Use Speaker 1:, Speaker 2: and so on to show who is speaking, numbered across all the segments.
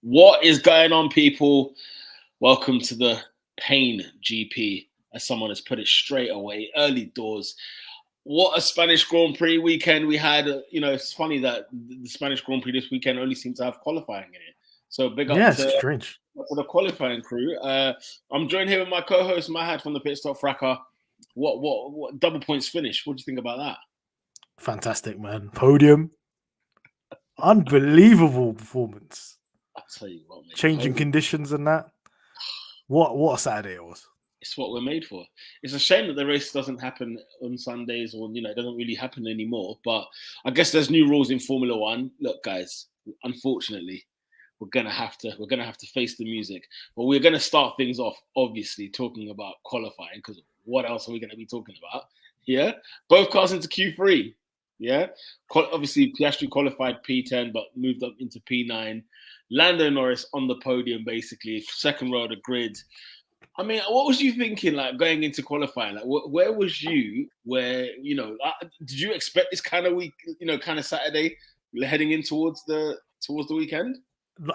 Speaker 1: What is going on, people? Welcome to the Pain GP, as someone has put it straight away, early doors. What a Spanish Grand Prix weekend we had. It's funny that the Spanish Grand Prix this weekend only seems to have qualifying in it. So big up
Speaker 2: Yeah,
Speaker 1: to
Speaker 2: it's strange.
Speaker 1: the qualifying crew. I'm joined here with my co-host Mahad from the Pit Stop Fracker. What double points finish? What do you think about that?
Speaker 2: Fantastic, man. Podium. Unbelievable performance.
Speaker 1: I'll tell you what, mate.
Speaker 2: Changing conditions and that. What a Saturday it was.
Speaker 1: It's what we're made for. It's a shame that the race doesn't happen on Sundays, or it doesn't really happen anymore. But I guess there's new rules in Formula One. Look, guys, unfortunately, we're gonna have to face the music. But we're gonna start things off, obviously, talking about qualifying, because what else are we gonna be talking about? Yeah, both cars into Q3. Yeah, obviously Piastri qualified P10, but moved up into P9. Lando Norris on the podium, basically second row of the grid. I mean, what was you thinking, like going into qualifying? Like, where was you? Where did you expect this kind of week? Kind of Saturday, heading in towards the weekend?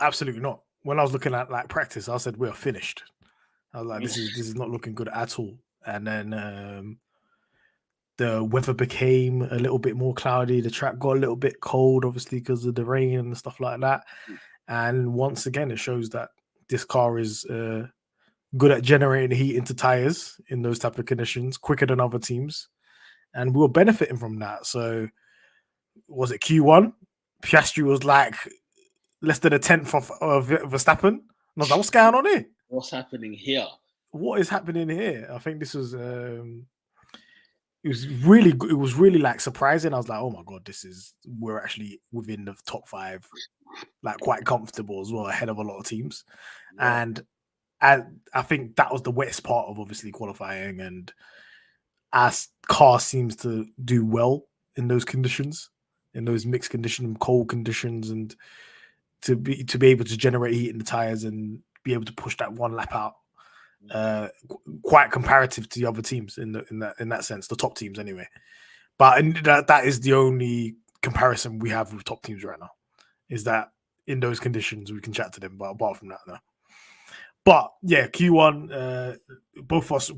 Speaker 2: Absolutely not. When I was looking at like practice, I said we're finished. I was like, this is not looking good at all. And then the weather became a little bit more cloudy. The track got a little bit cold, obviously, because of the rain and stuff like that. And once again, it shows that this car is good at generating heat into tires in those type of conditions, quicker than other teams, and we were benefiting from that. So, was it Q1? Piastri was like less than a tenth of Verstappen, and I was like, "What's going on here?
Speaker 1: What's happening here?
Speaker 2: What is happening here?" I think this was it was really like surprising. I was like, "Oh my god, we're actually within the top 5, like quite comfortable as well, ahead of a lot of teams."
Speaker 1: Yeah.
Speaker 2: And I think that was the wettest part of obviously qualifying, and as car seems to do well in those conditions, in those mixed condition, cold conditions, and to be able to generate heat in the tires and be able to push that one lap out, quite comparative to the other teams in that sense, the top teams anyway. But that is the only comparison we have with top teams right now, is that in those conditions we can chat to them. But apart from that, no. But yeah, Q1, both of us.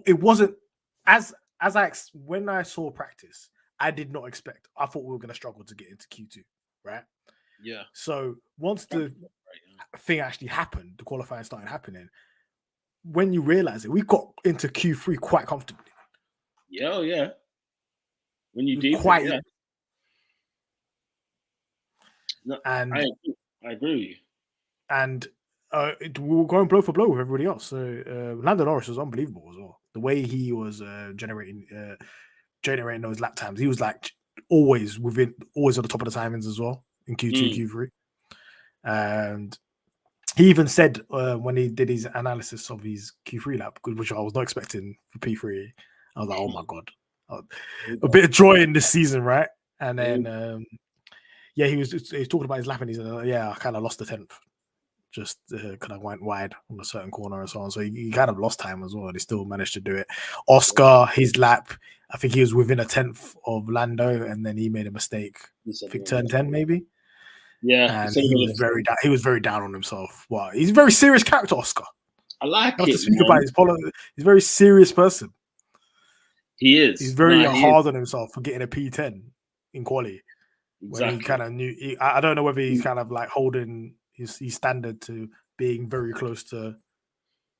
Speaker 2: It wasn't when I saw practice, I did not expect. I thought we were going to struggle to get into Q2, right?
Speaker 1: Yeah.
Speaker 2: So once the thing actually happened, the qualifying started happening. When you realize it, we got into Q3 quite comfortably.
Speaker 1: Yeah, oh yeah. When you deep
Speaker 2: quite,
Speaker 1: it, yeah. No,
Speaker 2: and
Speaker 1: I agree with you.
Speaker 2: And we were going blow for blow with everybody else. So Lando Norris was unbelievable as well. The way he was generating those lap times, he was like always at the top of the timings as well in Q2, Q3. And he even said when he did his analysis of his Q3 lap, which I was not expecting for P3, I was like, oh my god, a bit of joy in this season, right? And then he was talking about his lap, and he said, I kind of lost the 10th. Just kind of went wide on a certain corner and so on. So he kind of lost time as well, and he still managed to do it. Oscar, his lap, I think he was within a 10th of Lando, and then he made a mistake. I think turn 10 maybe.
Speaker 1: Yeah,
Speaker 2: and he was very down on himself. Wow, he's a very serious character, Oscar.
Speaker 1: I like
Speaker 2: Not
Speaker 1: it.
Speaker 2: To speak about his politics, he's a very serious person.
Speaker 1: He is.
Speaker 2: He's very hard on himself for getting a P10 in quali.
Speaker 1: Exactly.
Speaker 2: When he kind of knew, I don't know whether he's kind of like holding his standard to being very close to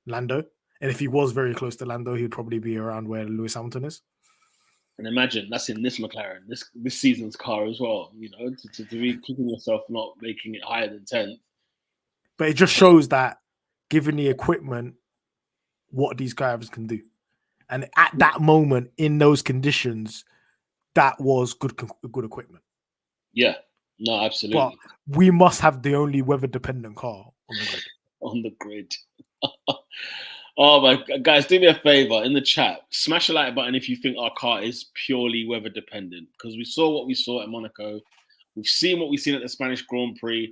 Speaker 2: Lando. And if he was very close to Lando, he'd probably be around where Lewis Hamilton is.
Speaker 1: And imagine that's in this McLaren, this season's car as well. To be keeping yourself not making it higher than 10th.
Speaker 2: But it just shows that, given the equipment, what these drivers can do. And at that moment, in those conditions, that was good equipment.
Speaker 1: Yeah, no, absolutely.
Speaker 2: But we must have the only weather-dependent car on the grid.
Speaker 1: On the grid. Oh my guys, do me a favor in the chat, smash a like button if you think our car is purely weather dependent, because we saw what we saw at Monaco, we've seen what we've seen at the Spanish Grand Prix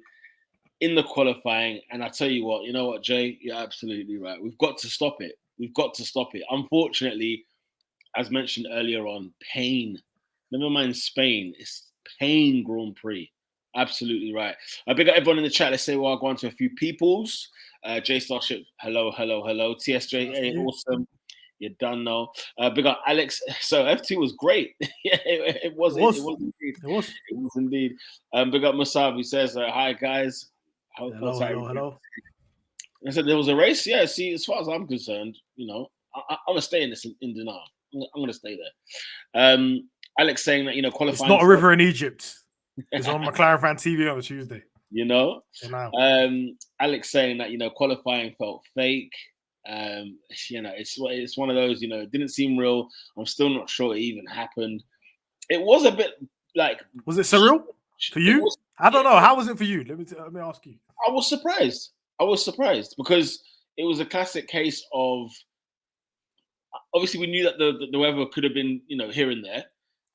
Speaker 1: in the qualifying, and I tell you what, Jay, you're absolutely right. We've got to stop it. Unfortunately, as mentioned earlier on, pain. Never mind Spain, it's pain Grand Prix. Absolutely right. Big up everyone in the chat. Let's say I'll go on to a few peoples. J Starship, hello. TSJ, awesome. You're done now. Big up Alex. So F2 was great. Yeah, it was indeed. Big up Musab, who says, hi guys.
Speaker 2: Hello.
Speaker 1: I said there was a race. Yeah, see, as far as I'm concerned, I'm gonna stay in this in denial. I'm gonna stay there. Alex saying that qualifying.
Speaker 2: It's not a river in Egypt. It's on McLaren Fan TV on Tuesday.
Speaker 1: Alex saying that qualifying felt fake. It's one of those. It didn't seem real. I'm still not sure it even happened. It was a bit like.
Speaker 2: Was it surreal for you? I don't know. How was it for you? Let me ask you.
Speaker 1: I was surprised because it was a classic case of. Obviously, we knew that the weather could have been here and there.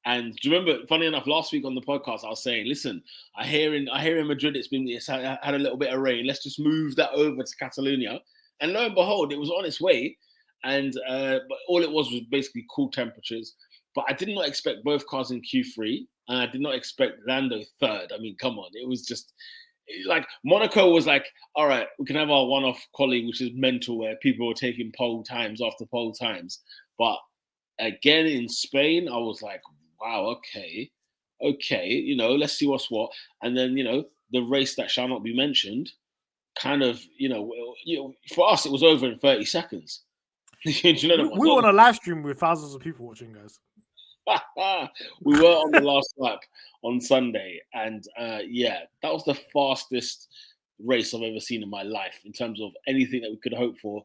Speaker 1: And do you remember, funny enough, last week on the podcast, I was saying, listen, I hear in Madrid it's had a little bit of rain. Let's just move that over to Catalonia. And lo and behold, it was on its way. And but all it was basically cool temperatures. But I did not expect both cars in Q3. And I did not expect Lando third. I mean, come on. It was just like Monaco was like, all right, we can have our one-off quality, which is mental, where people were taking pole times after pole times. But again, in Spain, I was like, wow, okay, let's see what's what. And then, the race that shall not be mentioned, kind of, for us, it was over in 30 seconds.
Speaker 2: We were on a live stream with thousands of people watching, guys.
Speaker 1: We were on the last lap on Sunday. And that was the fastest race I've ever seen in my life in terms of anything that we could hope for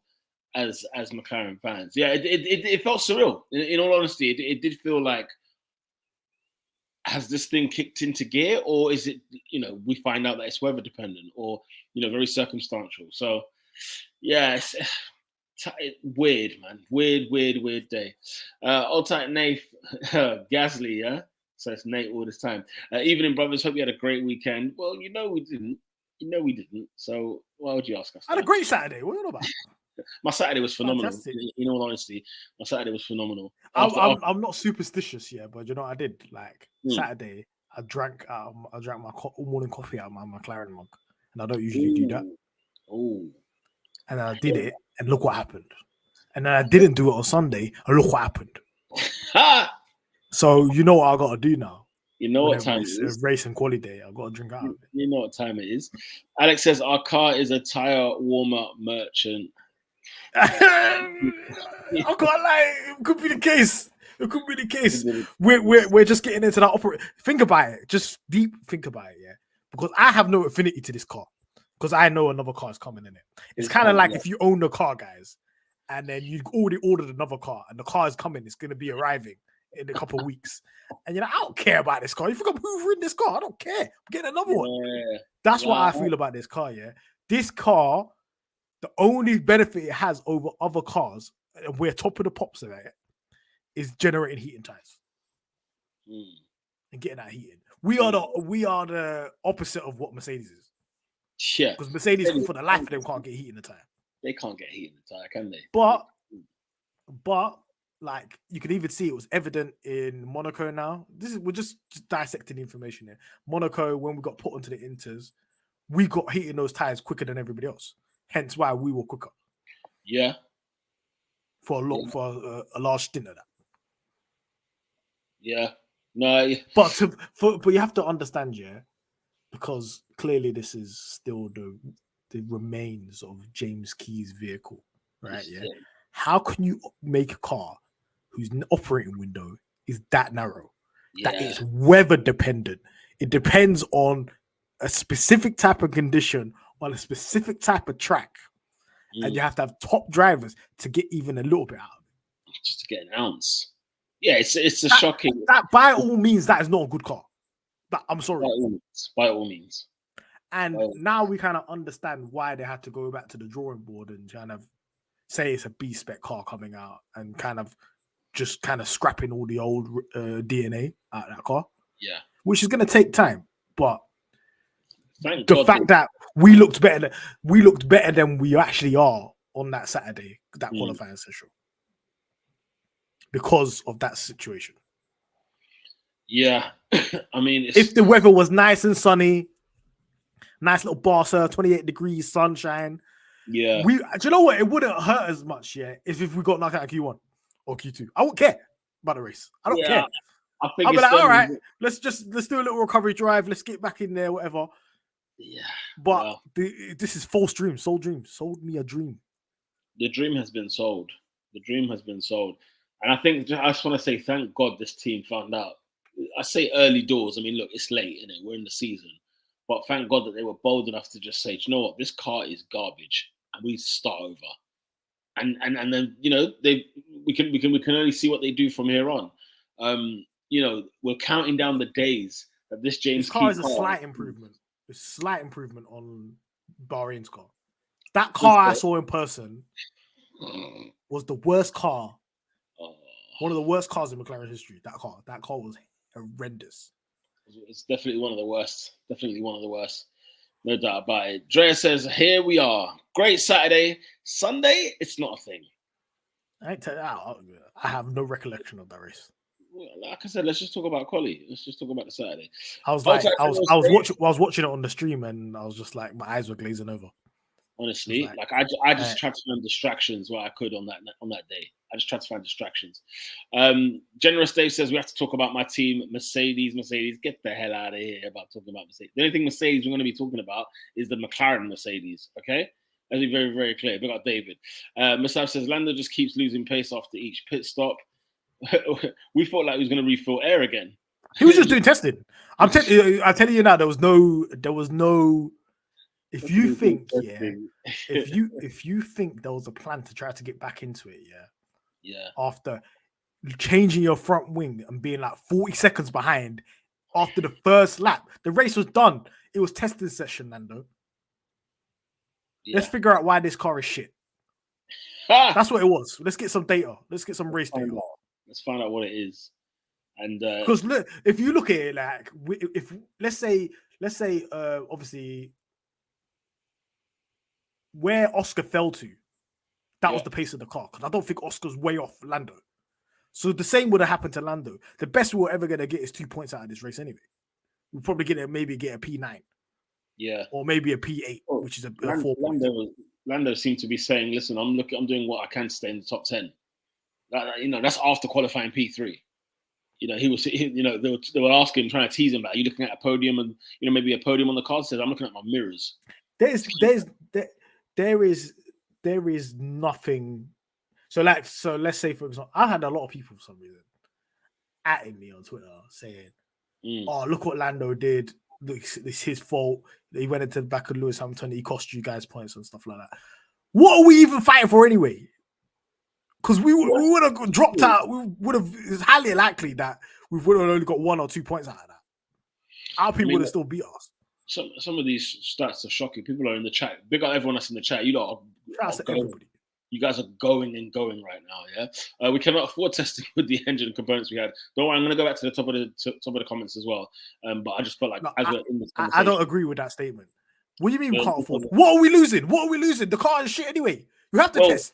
Speaker 1: as McLaren fans. Yeah, it felt surreal. In all honesty, it did feel like, has this thing kicked into gear, or is it, we find out that it's weather dependent or, very circumstantial. So, yeah, it's weird, man. Weird day. Old tight Nate Gasly, yeah? So it's Nate all this time. Evening, brothers. Hope you had a great weekend. Well, we didn't. We didn't. So why would you ask us?
Speaker 2: I had a great Saturday. What are you on about?
Speaker 1: My Saturday was phenomenal. In all honesty, my Saturday was phenomenal.
Speaker 2: I'm not superstitious, but you know what I did? Like Saturday, I drank my morning coffee out of my McLaren mug, and I don't usually do that.
Speaker 1: Oh.
Speaker 2: And I did it, and look what happened. And then I didn't do it on Sunday, and look what happened. So you know what I got to do now.
Speaker 1: You know what time it is.
Speaker 2: Race and quality day. I've got to drink out of it.
Speaker 1: You know what time it is. Alex says our car is a tire warmer merchant.
Speaker 2: I can't lie. It could be the case. We're just getting into that operate. Think about it. Just deep think about it, yeah. Because I have no affinity to this car. Because I know another car is coming in it. It's kind of like if you own the car, guys, and then you already ordered another car, and the car is coming. It's going to be arriving in a couple of weeks, and you're like, I don't care about this car. You think I'm hoovering this car? I don't care. I'm getting another one. That's what I feel about this car. Yeah, this car. The only benefit it has over other cars, and we're top of the pops of it, is generating heating tires and getting that heating. We are the opposite of what Mercedes is.
Speaker 1: Yeah,
Speaker 2: because Mercedes for the life of them can't get heat in the tire.
Speaker 1: They can't get heat in the tire, can they?
Speaker 2: But like you can even see it was evident in Monaco. Now we're just dissecting the information here. Monaco, when we got put onto the Inters, we got heat in those tires quicker than everybody else. Hence why we were quicker.
Speaker 1: Yeah.
Speaker 2: For a large stint of that.
Speaker 1: Yeah. No.
Speaker 2: But you have to understand, because clearly this is still the remains of James Key's vehicle, right? Yeah. How can you make a car whose operating window is that narrow? Yeah. That is weather dependent. It depends on a specific type of condition on a specific type of track, and you have to have top drivers to get even a little bit out of it.
Speaker 1: Just to get an ounce. Yeah, it's shocking.
Speaker 2: That by all means, that is not a good car. I'm sorry.
Speaker 1: By all means.
Speaker 2: And now we kind of understand why they had to go back to the drawing board and kind of say it's a B-spec car coming out and kind of scrapping all the old DNA out of that car.
Speaker 1: Yeah.
Speaker 2: Which is going to take time, but
Speaker 1: the
Speaker 2: fact that we looked better than we actually are on that Saturday, that qualifying session, because of that situation.
Speaker 1: Yeah. I mean,
Speaker 2: If the weather was nice and sunny, nice little Barca, 28 degrees, sunshine.
Speaker 1: Yeah.
Speaker 2: Do you know what? It wouldn't hurt as much, yeah, if we got knocked out of Q1 or Q2. I wouldn't care about the race. I don't care.
Speaker 1: I think
Speaker 2: I'll be
Speaker 1: it's
Speaker 2: like, all right, let's do a little recovery drive. Let's get back in there, whatever.
Speaker 1: Yeah.
Speaker 2: But this is false dream. Sold dream. Sold me a dream.
Speaker 1: The dream has been sold. The dream has been sold. And I think I just want to say thank God this team found out. I say early doors. I mean, look, it's late, isn't it? We're in the season. But thank God that they were bold enough to just say, you know what, this car is garbage and we need to start over. And then, you know, we can only see what they do from here on. You know, we're counting down the days that this James
Speaker 2: car
Speaker 1: Key
Speaker 2: is a slight improvement. A slight improvement on Bahrain's car. That car I saw in person was the worst car. One of the worst cars in McLaren history. That car was horrendous.
Speaker 1: It's definitely one of the worst. Definitely one of the worst. No doubt about it. Drea says, here we are. Great Saturday. Sunday, it's not a thing.
Speaker 2: I have no recollection of that race.
Speaker 1: Like I said, let's just talk about quali. Let's just talk about the Saturday.
Speaker 2: I was watching it on the stream and I was just like, my eyes were glazing over.
Speaker 1: Honestly, like I just tried to find distractions where I could on that day. I just tried to find distractions. Generous Dave says we have to talk about my team, Mercedes. Get the hell out of here about talking about Mercedes. The only thing Mercedes we're going to be talking about is the McLaren Mercedes. Okay, let's be very, very clear. We got David. Musab says Lando just keeps losing pace after each pit stop. We thought like he was going to refill air again.
Speaker 2: He was just doing testing. I'm telling you now, there was no. If you think, if you think there was a plan to try to get back into it, after changing your front wing and being like 40 seconds behind after the first lap, the race was done. It was testing session, Nando. Let's figure out why this car is shit. That's what it was. Let's get some data. Let's get some race data.
Speaker 1: Let's find out what it is. And
Speaker 2: because look, if you look at it, like if let's say obviously where Oscar fell to, that was the pace of the car. Because I don't think Oscar's way off Lando. So the same would have happened to Lando. The best we're ever going to get is 2 points out of this race anyway. We'll probably get a P9.
Speaker 1: Yeah.
Speaker 2: Or maybe a P8, which is a 4 points.
Speaker 1: Lando seemed to be saying, listen, I'm doing what I can to stay in the top 10. You know, that's after qualifying P3. You know, they were asking, trying to tease him about, are you looking at a podium and, you know, maybe a podium on the card? Says, I'm looking at my mirrors.
Speaker 2: There is nothing. So let's say, for example, I had a lot of people for some reason atting me on Twitter saying, oh, look what Lando did. It's his fault. He went into the back of Lewis Hamilton. He cost you guys points and stuff like that. What are we even fighting for anyway? Because we would have dropped out. It's highly likely that we would have only got 1 or 2 points out of that. Our people would have still beat us.
Speaker 1: Some of these stats are shocking. People are in the chat. Big up everyone that's in the chat. Everybody. You guys are going right now, yeah? We cannot afford testing with the engine components we had. Don't worry, I'm going to go back to the top of the comments as well. But I just felt like we're in this conversation,
Speaker 2: I don't agree with that statement. What do you mean we can't afford? What are we losing? The car is shit anyway. You have to test.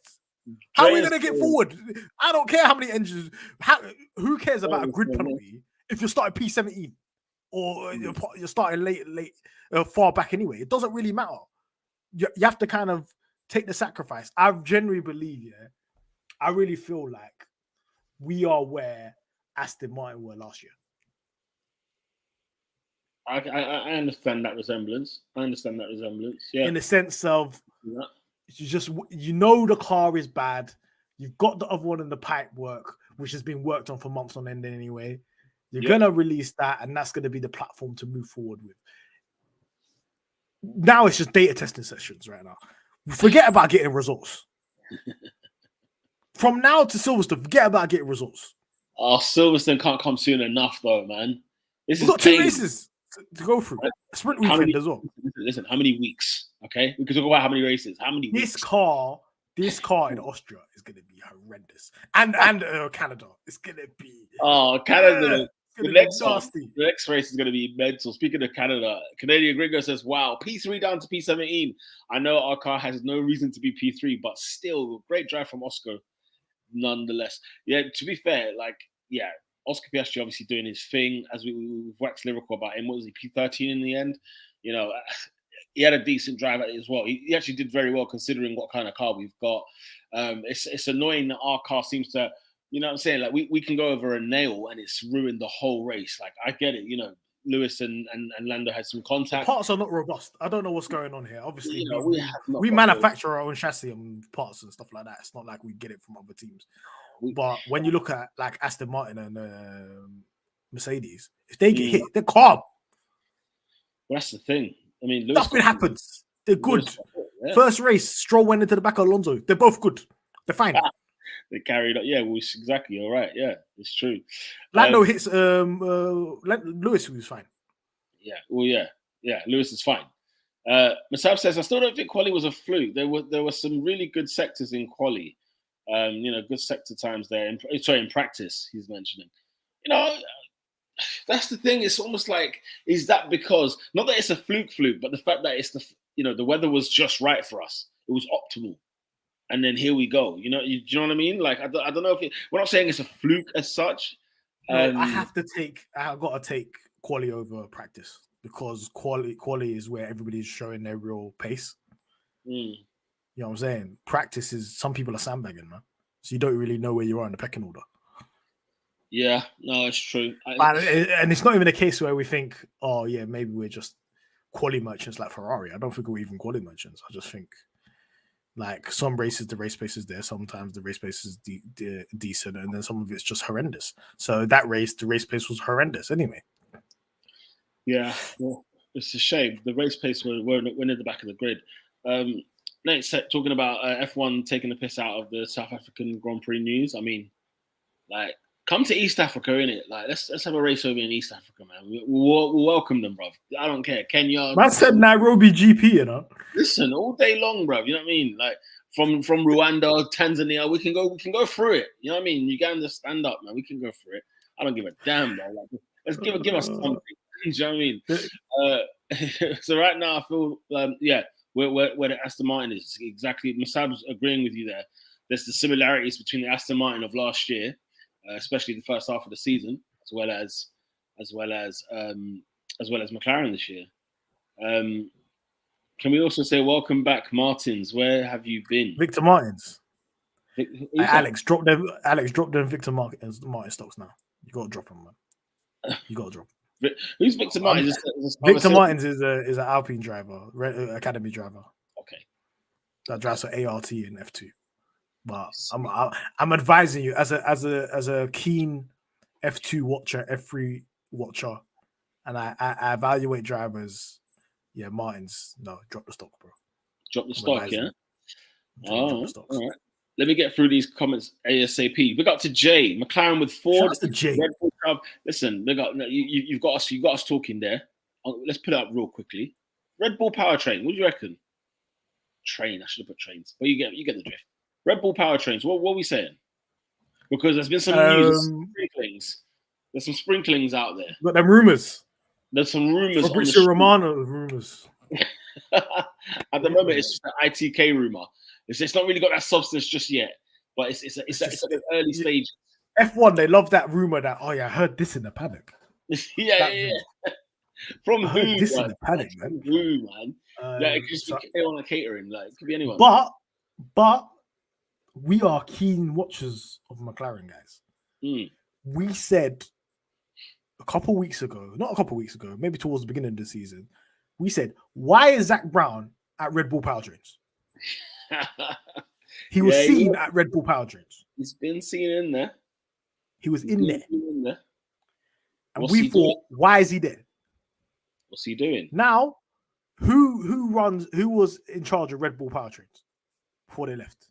Speaker 2: How are we going to get forward? I don't care how many engines. Who cares about a grid penalty if you're starting P17 or you're starting late, far back anyway? It doesn't really matter. You have to kind of take the sacrifice. I genuinely believe, I really feel like we are where Aston Martin were last year.
Speaker 1: I understand that resemblance. Yeah.
Speaker 2: In the sense of you know the car is bad. You've got the other one in the pipe work, which has been worked on for months on end anyway. You're gonna release that, and that's gonna be the platform to move forward with. Now it's just data testing sessions right now. Forget about getting results. From now to Silverstone, forget about getting results.
Speaker 1: Oh, Silverstone can't come soon enough, though, man.
Speaker 2: We've got 2 races to go through. A sprint weekend as well.
Speaker 1: Listen, how many weeks? Okay, we can talk about how many races. How many weeks?
Speaker 2: This car in Austria is going to be horrendous, and Canada, it's going to be.
Speaker 1: Oh, Canada. The next race is going to be mental. Speaking of Canada, Canadian Gringo says, wow, P3 down to P17. I know our car has no reason to be P3, but still, great drive from Oscar nonetheless. Yeah, to be fair, Oscar Piastri obviously doing his thing, as we've waxed lyrical about him. What was he, P13 in the end? You know, he had a decent drive at it as well. He actually did very well considering what kind of car we've got. It's annoying that our car seems to, you know what I'm saying? Like we can go over a nail and it's ruined the whole race. Like I get it, you know, Lewis and Lando had some contact.
Speaker 2: The parts are not robust. I don't know what's going on here. Obviously,
Speaker 1: you know,
Speaker 2: we manufacture our own chassis and parts and stuff like that. It's not like we get it from other teams. But when you look at like Aston Martin and Mercedes, if they get hit, they're calm.
Speaker 1: Well, that's the thing. I mean, Lewis
Speaker 2: nothing happens. They're good. First race, Stroll went into the back of Alonso. They're both good. They're fine.
Speaker 1: They carried up. Yeah, well, exactly. All right. Yeah, it's true.
Speaker 2: Lando hits Lewis, who's fine.
Speaker 1: Yeah. Well, yeah. Lewis is fine. Masab says, I still don't think quali was a fluke. There were some really good sectors in quali. You know, good sector times there. In practice, he's mentioning. You know, that's the thing. It's almost like, is that because, not that it's a fluke, but the fact that it's the weather was just right for us. It was optimal. And then here we go. You know what I mean? Like, I don't know if we're not saying it's a fluke as such.
Speaker 2: No, I've got to take quali over practice because quali is where everybody's showing their real pace. You know what I'm saying? Practice is, some people are sandbagging, man. So you don't really know where you are in the pecking order.
Speaker 1: Yeah, no, it's true.
Speaker 2: And it's not even a case where we think, oh yeah, maybe we're just quali merchants like Ferrari. I don't think we're even quali merchants. I just think like some races, the race pace is there. Sometimes the race pace is decent, and then some of it's just horrendous. So that race, the race pace was horrendous anyway.
Speaker 1: Yeah, well, it's a shame. The race pace were near the back of the grid. Next, talking about F1 taking the piss out of the South African Grand Prix news. I mean, like, come to East Africa, innit? Like, let's have a race over in East Africa, man. We'll welcome them, bruv. I don't care. Kenya.
Speaker 2: Man said Nairobi GP, you know.
Speaker 1: Listen, all day long, bruv. You know what I mean? Like from Rwanda, Tanzania, we can go through it. You know what I mean? Uganda, stand up, man. We can go through it. I don't give a damn, bro. Like, let's give us something. You know what I mean? So right now, I feel, where the Aston Martin is exactly. Musab's agreeing with you there. There's the similarities between the Aston Martin of last year, especially the first half of the season, as well as McLaren this year. Can we also say welcome back, Martins? Where have you been?
Speaker 2: Victor Martins. Alex, drop them Victor Martin stocks now. You got to drop them, man. You got to drop them.
Speaker 1: Who's Victor Martins?
Speaker 2: Victor Martins is an Alpine driver, academy driver.
Speaker 1: Okay.
Speaker 2: That drives for ART and F2. But I'm advising you as a keen F2 watcher, F3 watcher, and I evaluate drivers. Yeah, Martins. No, drop the stock, bro.
Speaker 1: Drop the stock, yeah. Drop the stocks. All right. Let me get through these comments ASAP. Big up to Jay. McLaren with Ford.
Speaker 2: To Jay.
Speaker 1: Red Bull Club. Listen, you've got us talking there. Let's put it up real quickly. Red Bull powertrain. What do you reckon? Train. I should have put trains, but you get the drift. Red Bull powertrains. What are we saying? Because there's been some news, sprinklings. There's some sprinklings out there.
Speaker 2: But them rumors.
Speaker 1: There's some rumors.
Speaker 2: Fabrizio Romano rumors.
Speaker 1: At the moment, it's just an ITK rumor. It's not really got that substance just yet, but it's at an early stage.
Speaker 2: F1, they love that rumor that, oh yeah, I heard this in the paddock.
Speaker 1: yeah. From who?
Speaker 2: This in the paddock, man.
Speaker 1: From who, man? It could just be on a catering. Like, it could be anyone.
Speaker 2: But we are keen watchers of McLaren, guys. We said not a couple weeks ago, maybe towards the beginning of the season, we said, why is Zach Brown at Red Bull Powertrains? He was seen at Red Bull Powertrains.
Speaker 1: He's been seen in there.
Speaker 2: He was in there. And we thought, why is he there?
Speaker 1: What's he doing?
Speaker 2: Now, who was in charge of Red Bull Powertrains before they left?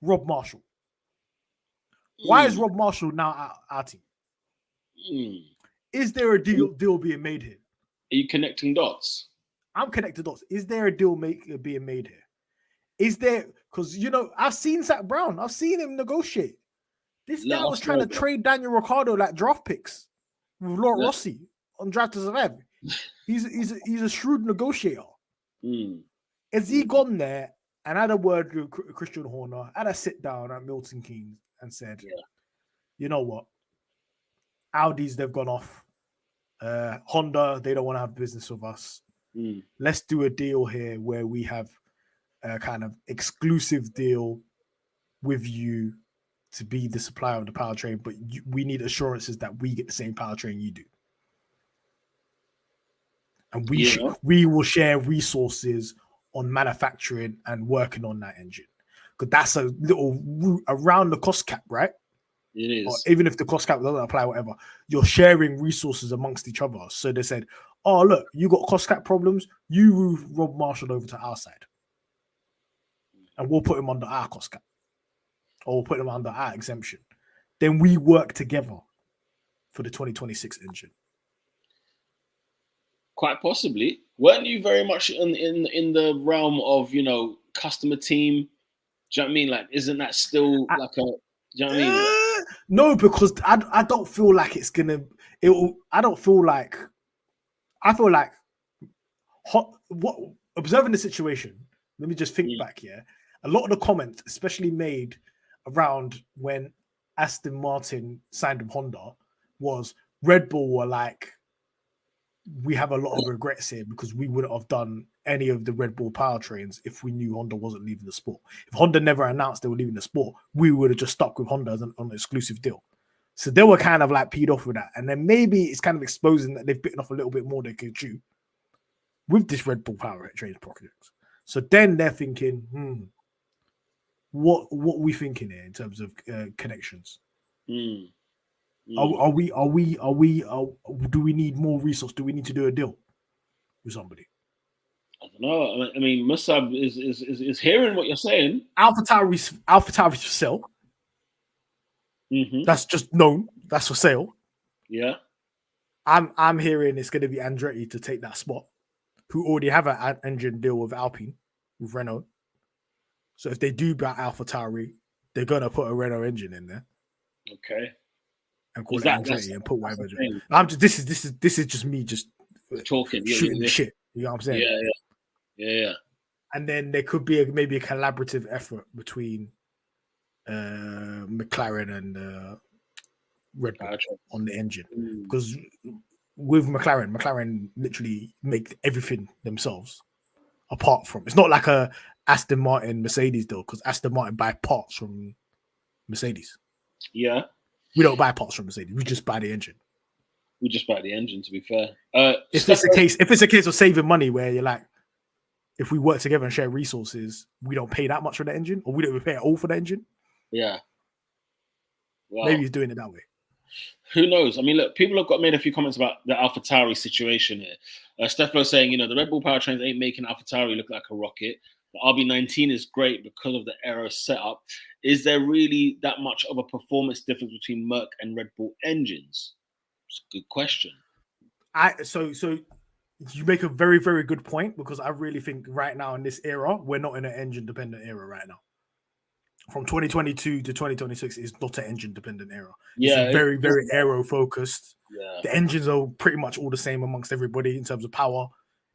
Speaker 2: Rob Marshall. Why is Rob Marshall now our team? Is there a deal being made here?
Speaker 1: Are you connecting dots?
Speaker 2: I'm connecting dots. Is there a deal being made here? Is there, because I've seen Zach Brown. I've seen him negotiate. This guy was trying to trade Daniel Ricciardo like draft picks with Laurent Rossi on Drive to Survive. He's a shrewd negotiator. Has he gone there and had a word with Christian Horner, had a sit down at Milton Keynes and said, you know what? Audis, they've gone off. Honda, they don't want to have business with us. Let's do a deal here where we have a kind of exclusive deal with you to be the supplier of the powertrain, but we need assurances that we get the same powertrain you do. And we will share resources on manufacturing and working on that engine. Because that's a little route around the cost cap, right?
Speaker 1: It is.
Speaker 2: Or even if the cost cap doesn't apply, whatever, you're sharing resources amongst each other. So they said, oh, look, you got cost cap problems, you move Rob Marshall over to our side. And we'll put him under our cost cap. Or we'll put him under our exemption. Then we work together for the 2026 engine.
Speaker 1: Quite possibly. Weren't you very much in the realm of, customer team? Do you know what I mean? Like, isn't that still like a... Do you know what I mean?
Speaker 2: No, because I don't feel like it's gonna. I feel like what observing the situation. Let me just think back here. A lot of the comments, especially made around when Aston Martin signed with Honda, was Red Bull were like, we have a lot of regrets here because we wouldn't have done any of the Red Bull powertrains if we knew Honda wasn't leaving the sport. If Honda never announced they were leaving the sport, we would have just stuck with Honda on an exclusive deal. So they were kind of like peed off with that. And then maybe it's kind of exposing that they've bitten off a little bit more than they could chew with this Red Bull powertrain project. So then they're thinking, what are we thinking here in terms of connections? Do we need more resource? Do we need to do a deal with somebody?
Speaker 1: I don't know. I mean, Musab is hearing what you're saying.
Speaker 2: AlphaTauri's for sale. That's just known. That's for sale.
Speaker 1: Yeah.
Speaker 2: I'm hearing it's going to be Andretti to take that spot, who already have an engine deal with Alpine, with Renault. So if they do buy AlphaTauri, they're going to put a Renault engine in there.
Speaker 1: Okay.
Speaker 2: And call it Andretti and put whatever. This is just me just
Speaker 1: talking,
Speaker 2: shooting shit. You know what I'm saying?
Speaker 1: Yeah.
Speaker 2: And then there could be maybe a collaborative effort between McLaren and Red Bull on the engine, because with McLaren literally make everything themselves. Apart from, it's not like a Aston Martin Mercedes deal, because Aston Martin buy parts from Mercedes.
Speaker 1: Yeah.
Speaker 2: We don't buy parts from Mercedes. We just buy the engine.
Speaker 1: We just buy the engine, to be fair.
Speaker 2: If it's a case of saving money, where you're like, if we work together and share resources, we don't pay that much for the engine, or we don't pay it all for the engine.
Speaker 1: Yeah. Wow.
Speaker 2: Maybe he's doing it that way.
Speaker 1: Who knows? I mean, look, people have made a few comments about the AlphaTauri situation here. Stefano saying, the Red Bull powertrains ain't making AlphaTauri look like a rocket. The RB19 is great because of the aero setup. Is there really that much of a performance difference between Merc and Red Bull engines? It's a good question.
Speaker 2: So you make a very, very good point, because I really think right now in this era, we're not in an engine-dependent era right now. From 2022 to 2026 is not an engine-dependent era.
Speaker 1: Yeah,
Speaker 2: it's very, very aero-focused.
Speaker 1: Yeah.
Speaker 2: The engines are pretty much all the same amongst everybody in terms of power.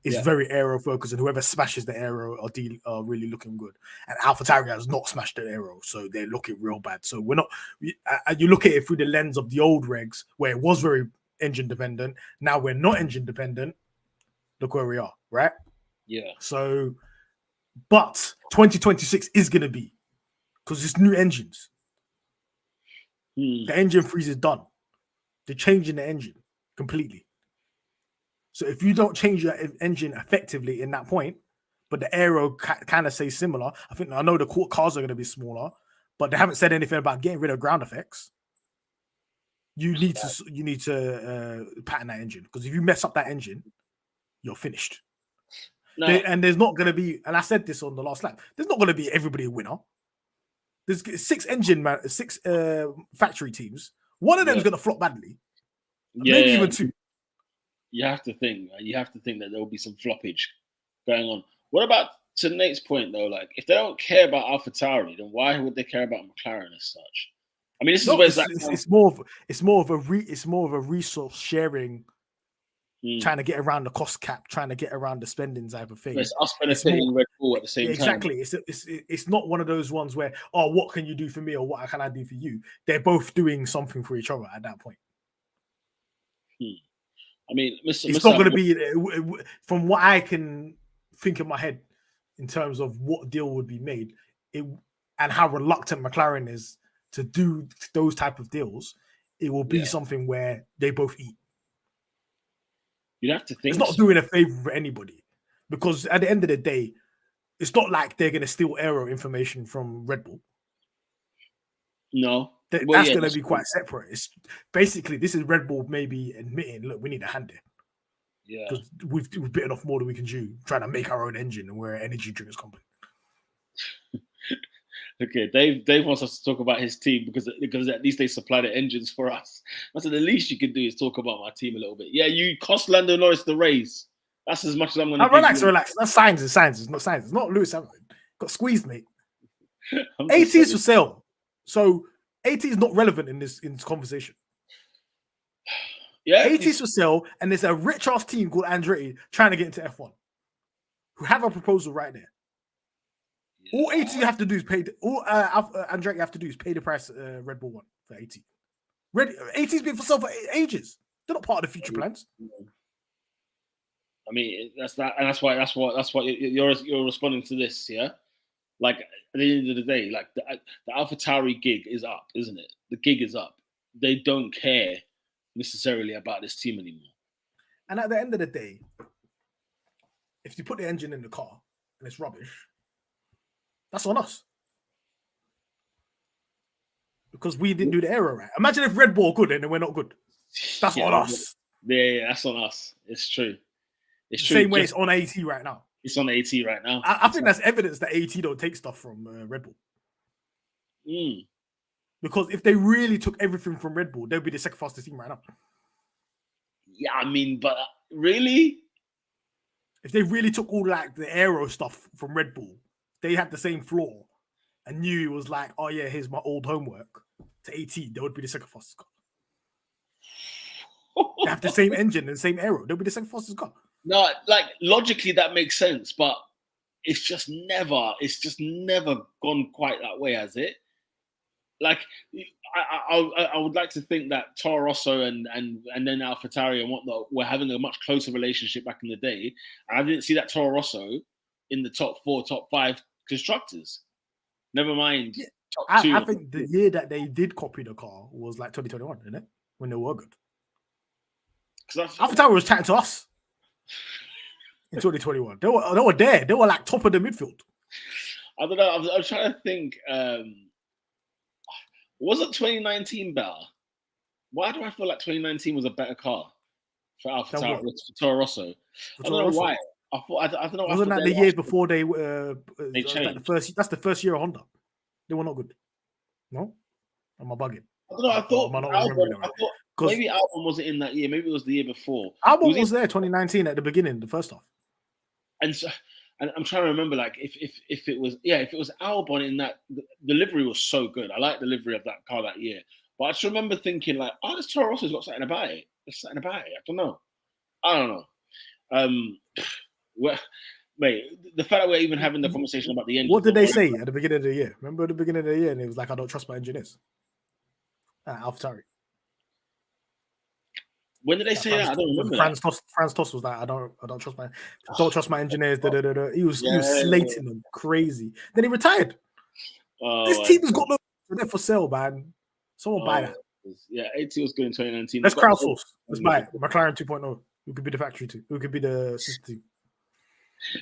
Speaker 2: It's very aero-focused, and whoever smashes the aero are really looking good. And AlphaTauri has not smashed the aero, so they're looking real bad. So we're not. You look at it through the lens of the old regs, where it was very engine-dependent. Now we're not engine-dependent. Look where we are, right?
Speaker 1: Yeah.
Speaker 2: So, but 2026 is going to be, because it's new engines. The engine freeze is done. They're changing the engine completely. So if you don't change your engine effectively in that point, but the aero kind of stays similar, I know the cars are going to be smaller, but they haven't said anything about getting rid of ground effects. You need to pattern that engine, because if you mess up that engine, you're finished.
Speaker 1: No.
Speaker 2: And there's not going to be, and I said this on the last lap, there's not going to be everybody a winner. There's six factory teams. One of them is going to flop badly. Maybe even two.
Speaker 1: You have to think that there will be some floppage going on. What about, to Nate's point though, like if they don't care about AlphaTauri, then why would they care about McLaren as such? I mean, this is where
Speaker 2: it's more of a resource sharing, trying to get around the cost cap, trying to get around the spending type of thing.
Speaker 1: So it's us benefiting Red Bull at the same time.
Speaker 2: Exactly. It's not one of those ones where, what can you do for me, or what can I do for you? They're both doing something for each other at that point.
Speaker 1: I mean,
Speaker 2: It's not going to be, from what I can think in my head, in terms of what deal would be made, and how reluctant McLaren is to do those type of deals. It will be something where they both eat.
Speaker 1: You'd have to think
Speaker 2: it's not doing a favor for anybody, because at the end of the day, it's not like they're going to steal aero information from Red Bull.
Speaker 1: No,
Speaker 2: that's going to be quite separate. It's basically, this is Red Bull maybe admitting, look, we need a hand here.
Speaker 1: Yeah,
Speaker 2: because we've bitten off more than we can chew, trying to make our own engine, and we're an energy drinkers company.
Speaker 1: Okay, Dave wants us to talk about his team because at least they supply the engines for us. That's the least you can do is talk about my team a little bit. Yeah, you cost Lando Norris the race. That's as much as I'm going to.
Speaker 2: Relax. That's science. It's science. It's not science. It's not Lewis Hamilton. Got squeezed, mate. AT is for sale, so AT is not relevant in this conversation. Yeah, AT is for sale, and there's a rich ass team called Andretti trying to get into F1, who have a proposal right there. Yeah. All AT you have to do is pay. Andretti have to do is pay the price Red Bull want for AT. AT's been for sale for ages. They're not part of the future plans.
Speaker 1: I mean, that's why you're responding to this, yeah. Like at the end of the day, like the AlphaTauri gig is up, isn't it? The gig is up. They don't care necessarily about this team anymore.
Speaker 2: And at the end of the day, if you put the engine in the car and it's rubbish, that's on us. Because we didn't do the aero right. Imagine if Red Bull good and then we're not good. That's on us.
Speaker 1: Yeah, that's on us. It's true.
Speaker 2: It's the same way it's on AT right now.
Speaker 1: It's on AT right now.
Speaker 2: I think that's evidence that AT don't take stuff from Red Bull. Because if they really took everything from Red Bull, they'd be the second fastest team right now.
Speaker 1: Yeah, I mean, but really?
Speaker 2: If they really took all like the aero stuff from Red Bull, they had the same floor and knew it was like, oh yeah, here's my old homework to AT, they would be the second fastest car. They have the same engine and the same aero, they'll be the second fastest car.
Speaker 1: No, like logically that makes sense, but it's just never gone quite that way, has it? Like, I would like to think that Toro Rosso and then AlphaTauri and whatnot were having a much closer relationship back in the day. And I didn't see that Toro Rosso in the top 4, top 5 constructors. Never mind.
Speaker 2: Yeah, top 2. I think the year that they did copy the car was like 2021, isn't it? When they were good. AlphaTauri was chatting to us in 2021. They were there. They were like top of the midfield.
Speaker 1: I don't know. I'm trying to think. Wasn't 2019 better? Why do I feel like 2019 was a better car for AlphaTauri, for Toro Rosso? I don't know why. I don't know.
Speaker 2: Wasn't that the year before they changed? That's the first year of Honda. They were not good. No? Am I bugging?
Speaker 1: I don't know. I thought maybe Albon wasn't in that year. Maybe it was the year before.
Speaker 2: Albon was there 2019 at the beginning, the first half.
Speaker 1: And I'm trying to remember, like, if it was Albon in that, the livery was so good. I like the livery of that car that year. But I just remember thinking, like, oh, this Toro Rosso's got something about it. There's something about it. I don't know. Mate, the fact that we're even having the conversation about the engine.
Speaker 2: What did they say at the beginning of the year? Remember at the beginning of the year, and it was like, I don't trust my engineers. AlphaTauri.
Speaker 1: When did they say that? I don't remember.
Speaker 2: Franz Tost was like, I don't trust my engineers. He was slating them crazy. Then he retired. This team has got no for sale, man. Someone buy that.
Speaker 1: Yeah, AT was good in 2019.
Speaker 2: Let's crowdsource. Let's buy it. McLaren 2.0. Who could be the factory team? Who could be the sister team?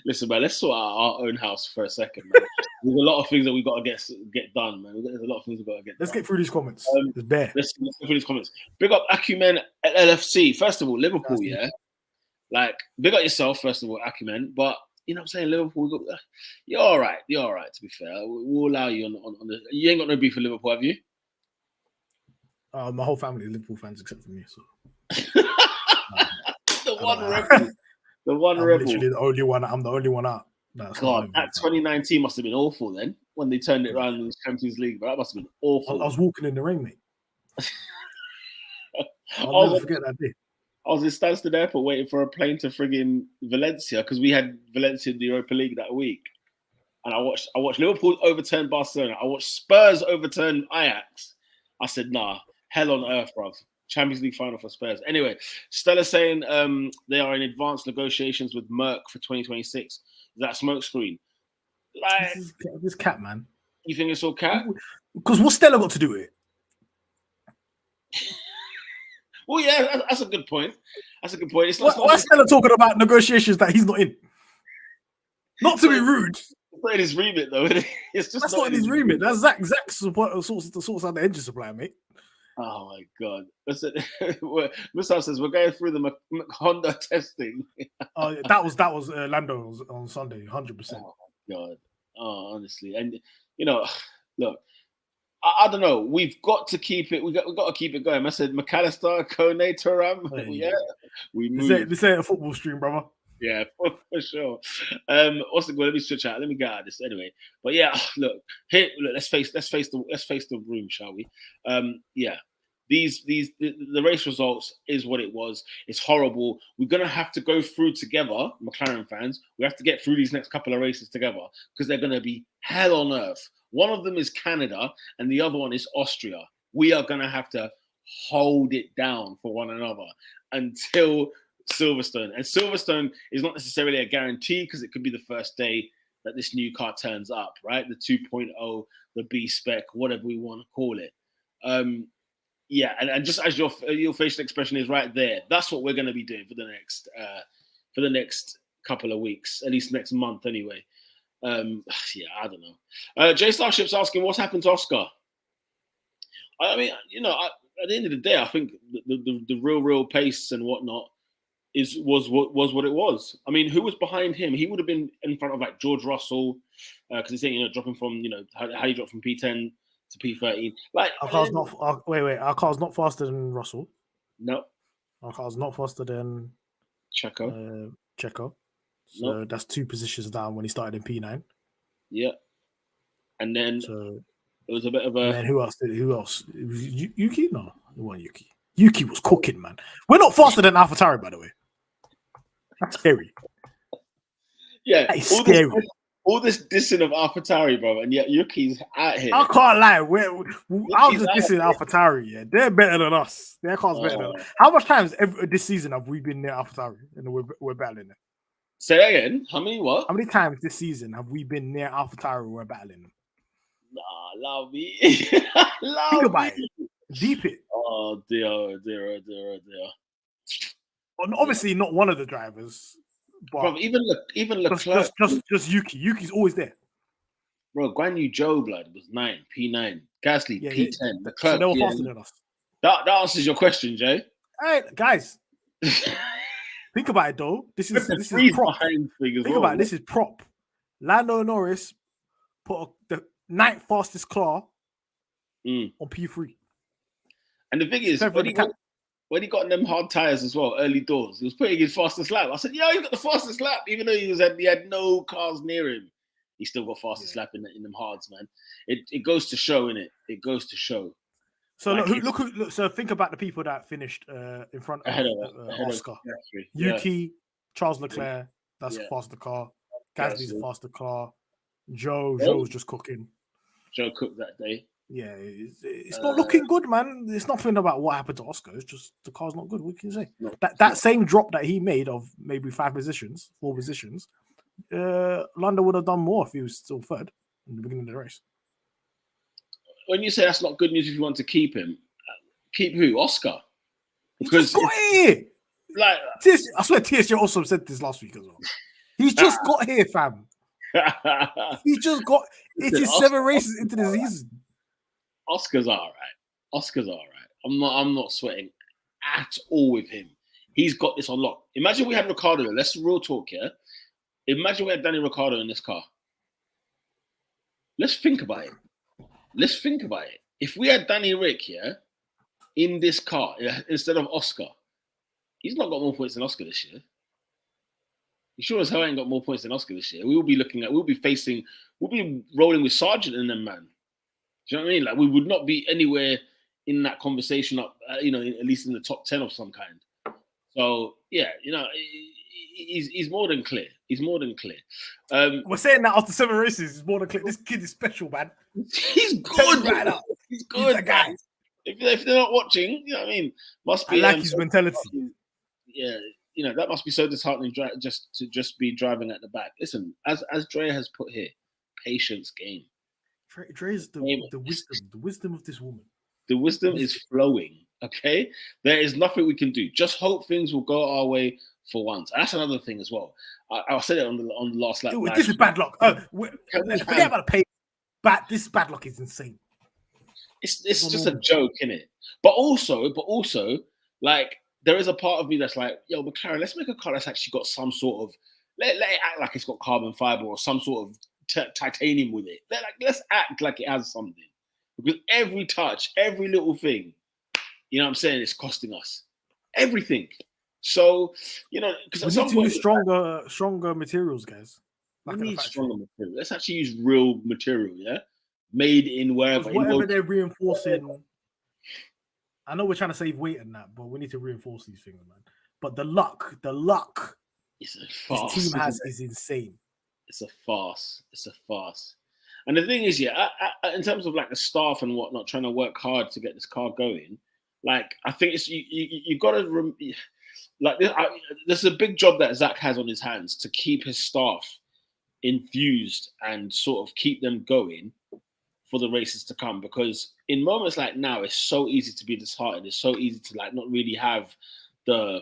Speaker 1: Listen, man, let's sort out our own house for a second, man. There's a lot of things that we got to get done, man. There's a lot of things we got to get
Speaker 2: Let's
Speaker 1: done.
Speaker 2: Get through these comments. It's bare.
Speaker 1: Let's go through these comments. Big up Acumen at LFC. First of all, Liverpool, yeah. Like, big up yourself, first of all, Acumen. But, you know what I'm saying, Liverpool, you're all right. You're all right, to be fair. We'll allow you on the... You ain't got no beef with Liverpool, have you?
Speaker 2: My whole family is Liverpool fans except for me, so...
Speaker 1: The one rebel.
Speaker 2: Literally the only one. I'm the only one out.
Speaker 1: God, that 2019 must have been awful then when they turned it around in the Champions League. But that must have been awful.
Speaker 2: I was walking in the rain, mate. I'll never forget that day.
Speaker 1: I was in Stansted Airport waiting for a plane to frigging Valencia because we had Valencia in the Europa League that week, and I watched Liverpool overturn Barcelona. I watched Spurs overturn Ajax. I said, nah, hell on earth, bruv. Champions League final for Spurs. Anyway, Stella saying they are in advanced negotiations with Merck for 2026. Is that a smokescreen? Like,
Speaker 2: this cat, man.
Speaker 1: You think it's all cat?
Speaker 2: Because what's Stella got to do with it?
Speaker 1: Well, yeah, that's a good point. That's a good point. It's
Speaker 2: why is Stella talking about negotiations that he's not in? Not to be rude.
Speaker 1: It's not in his remit, though. It's just
Speaker 2: that's not in his remit. That's Zach sorts out the engine supply, mate.
Speaker 1: Oh my god! Listen, Mustafa says we're going through the Honda testing.
Speaker 2: That was Lando on Sunday, 100%.
Speaker 1: Oh my god! Oh, honestly, and look, I don't know. We've got to keep it. We got to keep it going. I said McAllister, Kone, Turam. Yeah, we move.
Speaker 2: This ain't a football stream, brother.
Speaker 1: Yeah, for sure. What's the goal? Let me switch out. Let me get out of this anyway. But yeah, look, let's face the room, shall we? Yeah. The race results is what it was. It's horrible. We're gonna have to go through together, McLaren fans. We have to get through these next couple of races together because they're gonna be hell on earth. One of them is Canada and the other one is Austria. We are gonna have to hold it down for one another until Silverstone. And Silverstone is not necessarily a guarantee because it could be the first day that this new car turns up, right? The 2.0, the B spec, whatever we want to call it. Yeah, and just as your facial expression is right there, that's what we're going to be doing for the next couple of weeks, at least next month anyway. Yeah, I don't know. Jay Starship's asking what's happened to Oscar. I mean, at the end of the day, I think the real pace and whatnot was what it was. I mean, who was behind him? He would have been in front of like George Russell because he's saying dropping from how you drop from P10 to P13. Like
Speaker 2: our car's our car's not faster than Russell.
Speaker 1: No,
Speaker 2: our car's not faster than
Speaker 1: Checo.
Speaker 2: So that's 2 positions down when he started in P9.
Speaker 1: Yeah, and then it was a bit of a.
Speaker 2: And then who else? It was Yuki? No, it wasn't Yuki. Yuki was cooking, man. We're not faster than AlphaTauri, by the way. That's scary.
Speaker 1: Yeah,
Speaker 2: that is scary.
Speaker 1: All this dissing of AlphaTauri, bro, and yet Yuki's out here.
Speaker 2: I can't lie. I was just dissing AlphaTauri. Yeah, they're better than us. Their car's better than us. How much times this season have we been near AlphaTauri and we're battling them?
Speaker 1: Say that again. How many? What?
Speaker 2: How many times this season have we been near AlphaTauri and we're battling them?
Speaker 1: Nah, love me.
Speaker 2: Think about it. Deep it.
Speaker 1: Oh dear.
Speaker 2: Well, obviously not one of the drivers. But
Speaker 1: bro, even Leclerc,
Speaker 2: just Yuki. Yuki's always there.
Speaker 1: Bro, Guan Yu Zhou blood was 9, P9. Gasly, P10. Leclerc,
Speaker 2: so they were faster than us.
Speaker 1: That answers your question, Jay.
Speaker 2: All right, guys. Think about it though. This is prop. Think about it. This is prop. Lando Norris put the 9th fastest car on P3. And
Speaker 1: the thing is, when he got them hard tires as well, early doors, he was putting his fastest lap. I said, "Yo, he got the fastest lap, even though he had no cars near him. He still got fastest lap in them hards, man. It goes to show, innit? It goes to show."
Speaker 2: So look. So think about the people that finished in front of Oscar. Yuki, Charles Leclerc, that's a faster car. Gasly's a faster car. Joe's just cooking.
Speaker 1: Joe cooked that day.
Speaker 2: Yeah, it's not looking good, man. It's nothing about what happened to Oscar. It's just the car's not good. What can you say? That same drop that he made of maybe 4 positions, Lando would have done more if he was still third in the beginning of the race.
Speaker 1: When you say that's not good news if you want to keep him, keep who? Oscar?
Speaker 2: Because he just got here.
Speaker 1: Like
Speaker 2: I swear TSJ also said this last week as well. He's just got here, fam. He just got 87 races into the season.
Speaker 1: Oscar's all right. I'm not sweating at all with him. He's got this on lock. Imagine we had Ricciardo. Let's real talk here. Imagine we had Danny Ricciardo in this car. Let's think about it. If we had Danny Rick here in this car instead of Oscar, he's not got more points than Oscar this year. He sure as hell ain't got more points than Oscar this year. We'll be rolling with Sargent and them, man. Do you know what I mean? Like, we would not be anywhere in that conversation up, at least in the top 10 of some kind. So, yeah, he's more than clear.
Speaker 2: We're saying that after 7 races, he's more than clear. This kid is special, man.
Speaker 1: He's good.
Speaker 2: Right up.
Speaker 1: He's good.
Speaker 2: He's a guy.
Speaker 1: If they're not watching, you know what I mean? Must be.
Speaker 2: I like his mentality.
Speaker 1: Yeah, that must be so disheartening. Just to be driving at the back. Listen, as Dre has put here, patience game.
Speaker 2: Dre is the wisdom of this woman.
Speaker 1: The wisdom is flowing. Okay, there is nothing we can do. Just hope things will go our way for once. That's another thing as well. I said it on the last lap.
Speaker 2: This is bad luck. Forget about the pay. This bad luck is insane.
Speaker 1: It's just a joke, innit? But also, like there is a part of me that's like, yo, McLaren, let's make a car that's actually got some sort of let it act like it's got carbon fiber or some sort of titanium with it. Let's act like it has something. Because every touch, every little thing, you know what I'm saying, it's costing us everything. So, because
Speaker 2: we need to use stronger materials, guys.
Speaker 1: We need stronger material. Let's actually use real material, yeah? Made in wherever.
Speaker 2: Whatever they're reinforcing. I know we're trying to save weight and that, but we need to reinforce these things, man. But the luck
Speaker 1: it's a farce,
Speaker 2: this team has is insane.
Speaker 1: It's a farce. And the thing is, in terms of like the staff and whatnot, trying to work hard to get this car going, like I think it's you got to like there's a big job that Zach has on his hands to keep his staff enthused and sort of keep them going for the races to come, because in moments like now it's so easy to be disheartened. It's so easy to like not really have the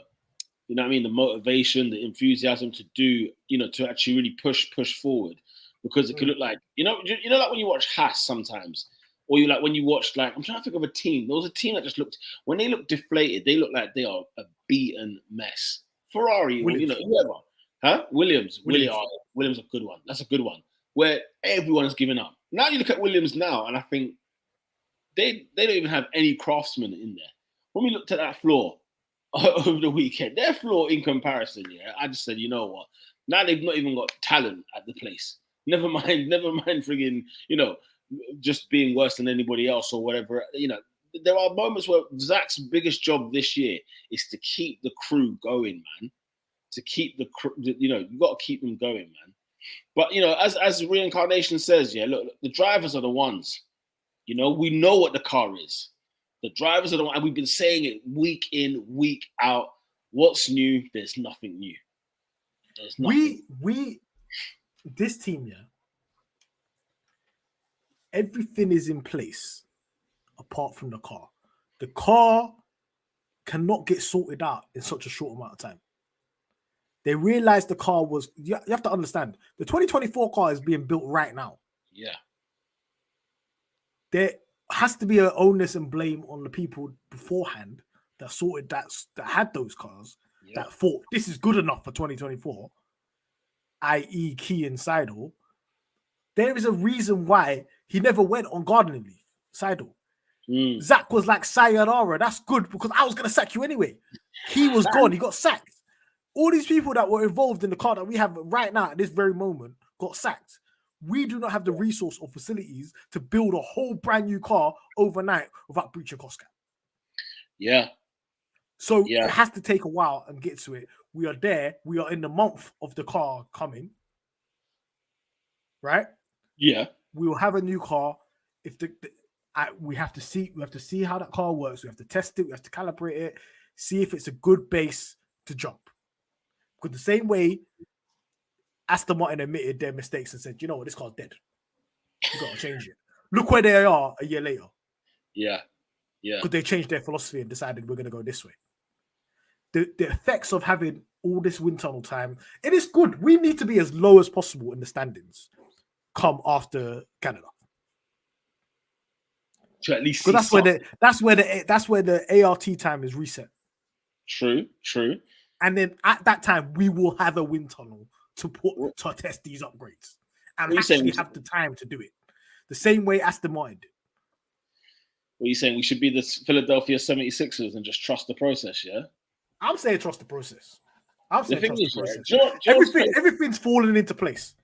Speaker 1: the motivation, the enthusiasm to do, to actually really push forward, because it could look like like when you watch Haas sometimes, or you like when you watched, like, I'm trying to think of a team. There was a team that just looked, when they look deflated, they look like they are a beaten mess. Ferrari,
Speaker 2: Williams.
Speaker 1: Or whoever. Huh? Williams a good one. That's a good one. Where everyone is giving up. Now you look at Williams now, and I think they don't even have any craftsmen in there. When we looked at that floor over the weekend, their floor in comparison, I just said, you know what? Now they've not even got talent at the place. Never mind friggin', just being worse than anybody else or whatever. There are moments where Zach's biggest job this year is to keep the crew going, man. To keep the crew, you've got to keep them going, man. But, as Reincarnation says, look, the drivers are the ones. We know what the car is. The drivers are the ones, and we've been saying it week in, week out. What's new? There's nothing new. There's nothing.
Speaker 2: This team, everything is in place apart from the car. The car cannot get sorted out in such a short amount of time. They realized the car was, you have to understand, the 2024 car is being built right now.
Speaker 1: Yeah.
Speaker 2: There has to be an onus and blame on the people beforehand that sorted that had those cars, that thought this is good enough for 2024, i.e. Key and Seidel. There is a reason why he never went on gardening leave, Seidel. Zach was like, sayonara, that's good, because I was going to sack you anyway. He was gone, he got sacked. All these people that were involved in the car that we have right now at this very moment got sacked. We do not have the resource or facilities to build a whole brand new car overnight without breaching cost cap.
Speaker 1: Yeah.
Speaker 2: So it has to take a while and get to it. We are there. We are in the month of the car coming. Right?
Speaker 1: Yeah.
Speaker 2: We will have a new car. If we have to see how that car works. We have to test it. We have to calibrate it. See if it's a good base to jump. Because the same way Aston Martin admitted their mistakes and said, you know what, this car's dead. You got to change it. Look where they are a year later.
Speaker 1: Yeah. Yeah.
Speaker 2: Because they changed their philosophy and decided we're going to go this way. The effects of having all this wind tunnel time, it is good. We need to be as low as possible in the standings come after Canada.
Speaker 1: To at least,
Speaker 2: because that's where the ART time is reset.
Speaker 1: True.
Speaker 2: And then at that time, we will have a wind tunnel to test these upgrades and actually have the time to do it. The same way Aston Martin did.
Speaker 1: What are you saying? We should be the Philadelphia 76ers and just trust the process, yeah?
Speaker 2: I'm saying trust the process. Everything's falling into place.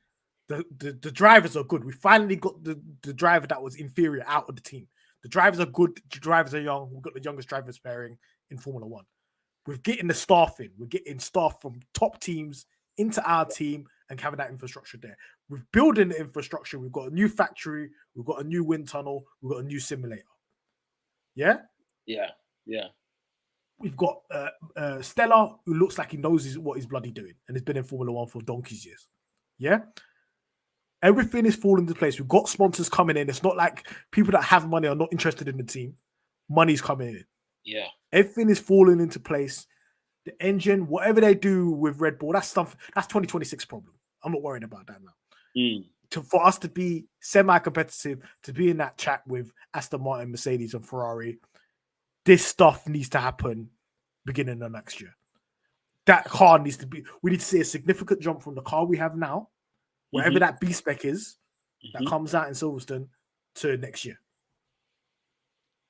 Speaker 2: The drivers are good. We finally got the driver that was inferior out of the team. The drivers are good. The drivers are young. We've got the youngest drivers pairing in Formula One. We're getting the staff in. We're getting staff from top teams into our team and having that infrastructure there. We're building the infrastructure. We've got a new factory. We've got a new wind tunnel. We've got a new simulator. Yeah.
Speaker 1: Yeah. Yeah.
Speaker 2: We've got Stella, who looks like he knows what he's bloody doing and has been in Formula One for donkey's years. Yeah. Everything is falling into place. We've got sponsors coming in. It's not like people that have money are not interested in the team. Money's coming in.
Speaker 1: Yeah.
Speaker 2: Everything is falling into place. The engine, whatever they do with Red Bull, that's stuff. That's 2026 problem. I'm not worried about that now. For us to be semi-competitive, to be in that chat with Aston Martin, Mercedes, and Ferrari, this stuff needs to happen beginning of next year. That car needs to be. We need to see a significant jump from the car we have now, whatever that B spec is, that comes out in Silverstone, to next year.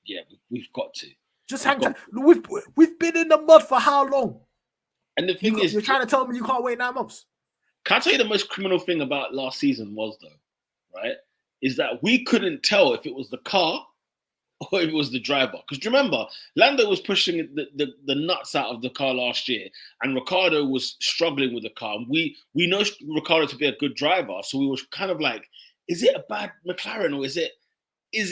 Speaker 1: Yeah, we've got to.
Speaker 2: Just hang tight. We've been in the mud for how long?
Speaker 1: And the thing is,
Speaker 2: you're trying to tell me you can't wait 9 months.
Speaker 1: Can I tell you the most criminal thing about last season was, though, right? Is that we couldn't tell if it was the car or if it was the driver. Because remember, Lando was pushing the nuts out of the car last year, and Ricciardo was struggling with the car. We know Ricciardo to be a good driver, so we were kind of like, is it a bad McLaren, or is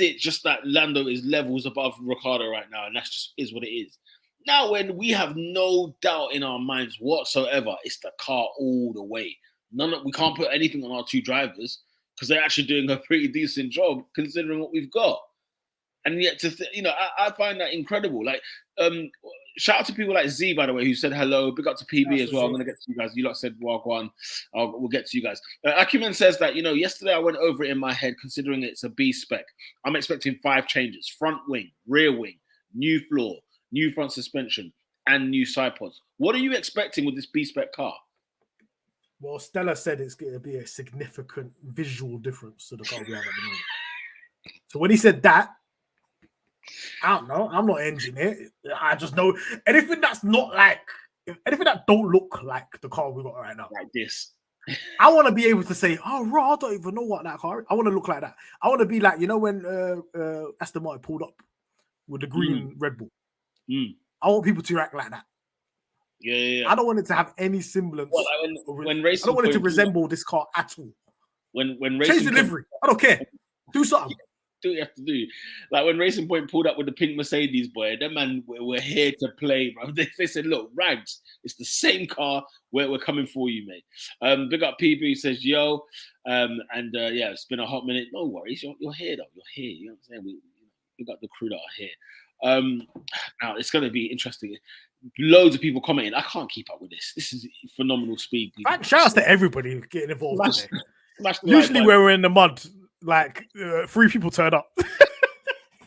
Speaker 1: it just that Lando is levels above Ricciardo right now, and that's just is what it is. Now, when we have no doubt in our minds whatsoever, it's the car all the way. We can't put anything on our two drivers because they're actually doing a pretty decent job considering what we've got. And yet, I find that incredible. Like, shout out to people like Z, by the way, who said hello. Big up to PB as well. I'm going to get to you guys. You lot said Wagwan. We'll get to you guys. Acumen says that, yesterday I went over it in my head, considering it's a B spec. I'm expecting 5 changes: front wing, rear wing, new floor, new front suspension, and new side pods. What are you expecting with this B spec car?
Speaker 2: Well, Stella said it's going to be a significant visual difference to the car we have at the moment. So when he said that, I don't know. I'm not engineer. I just know anything that's not like, anything that don't look like the car we got right now.
Speaker 1: Like this.
Speaker 2: I want to be able to say, oh, raw, I don't even know what that car is. I want to look like that. I want to be like, when Aston Martin pulled up with the green Red Bull. I want people to act like that.
Speaker 1: Yeah.
Speaker 2: I don't want it to have any semblance.
Speaker 1: Well, when Racing
Speaker 2: I don't want it to resemble this car at all.
Speaker 1: When
Speaker 2: Change the livery. I don't care. Do something.
Speaker 1: Do what you have to do. Like when Racing Point pulled up with the pink Mercedes, boy, them man we're here to play, bro. They said, look, Rags, it's the same car. We're coming for you, mate. Big up PB says, yo. Yeah, it's been a hot minute. No worries. You're here, though. You're here. You know what I'm saying? We got the crew that are here. Now, it's going to be interesting. Loads of people commenting. I can't keep up with this. This is phenomenal speed.
Speaker 2: Shout out to everybody getting involved today.
Speaker 1: Usually
Speaker 2: when we're in the mud, like 3 people turn up.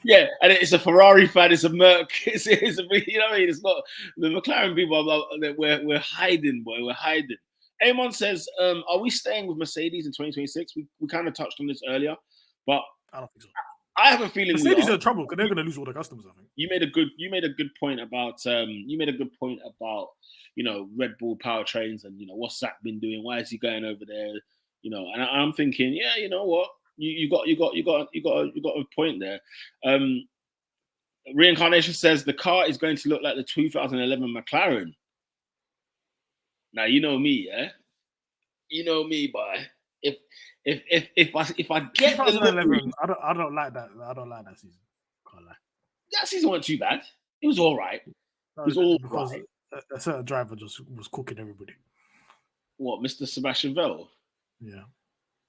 Speaker 1: Yeah, and it's a Ferrari fan, it's a Merc, it's a, you know what I mean? It's not the McLaren people. We're hiding, boy. We're hiding. Amon says, "Are we staying with Mercedes in 2026?" We kind of touched on this earlier, but
Speaker 2: I don't think so.
Speaker 1: I have a feeling
Speaker 2: Mercedes are in trouble because they're going to lose all their customers. I think
Speaker 1: you made a good point about Red Bull powertrains and what's Zach been doing? Why is he going over there? And I'm thinking, yeah, you know what? You got a point there. Reincarnation says the car is going to look like the 2011 McLaren. Now you know me, yeah. You know me, boy. If I get
Speaker 2: 2011, I don't like that. I don't like that season. Can't lie.
Speaker 1: That season wasn't too bad. It was all right. It was all
Speaker 2: because
Speaker 1: right.
Speaker 2: A certain driver just was cooking everybody.
Speaker 1: What, Mr. Sebastian Vettel?
Speaker 2: Yeah.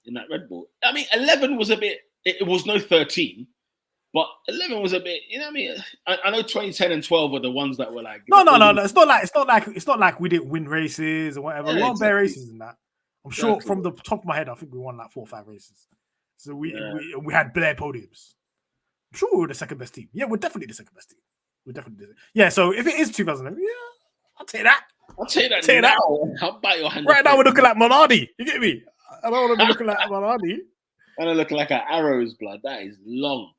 Speaker 1: In that Red Bull. I mean, 11 was a bit. It was no 13, but 11 was a bit. You know what I mean? I know 2010 and 12 were the ones that were like.
Speaker 2: No. It's not like we didn't win races or whatever. Yeah, we won bare races in that. I'm sure from the top of my head, I think we won like 4 or 5 races. So we had bare podiums. I'm sure we were the second best team. Yeah, we're definitely the second best team. We're definitely yeah. So if it is 2011, yeah, I'll take that.
Speaker 1: I'll take that now. I'll bite your hand.
Speaker 2: Right now we're looking like Minardi. You get me? I don't want to be looking like Minardi.
Speaker 1: And I'm looking like an arrow's blood. That is long.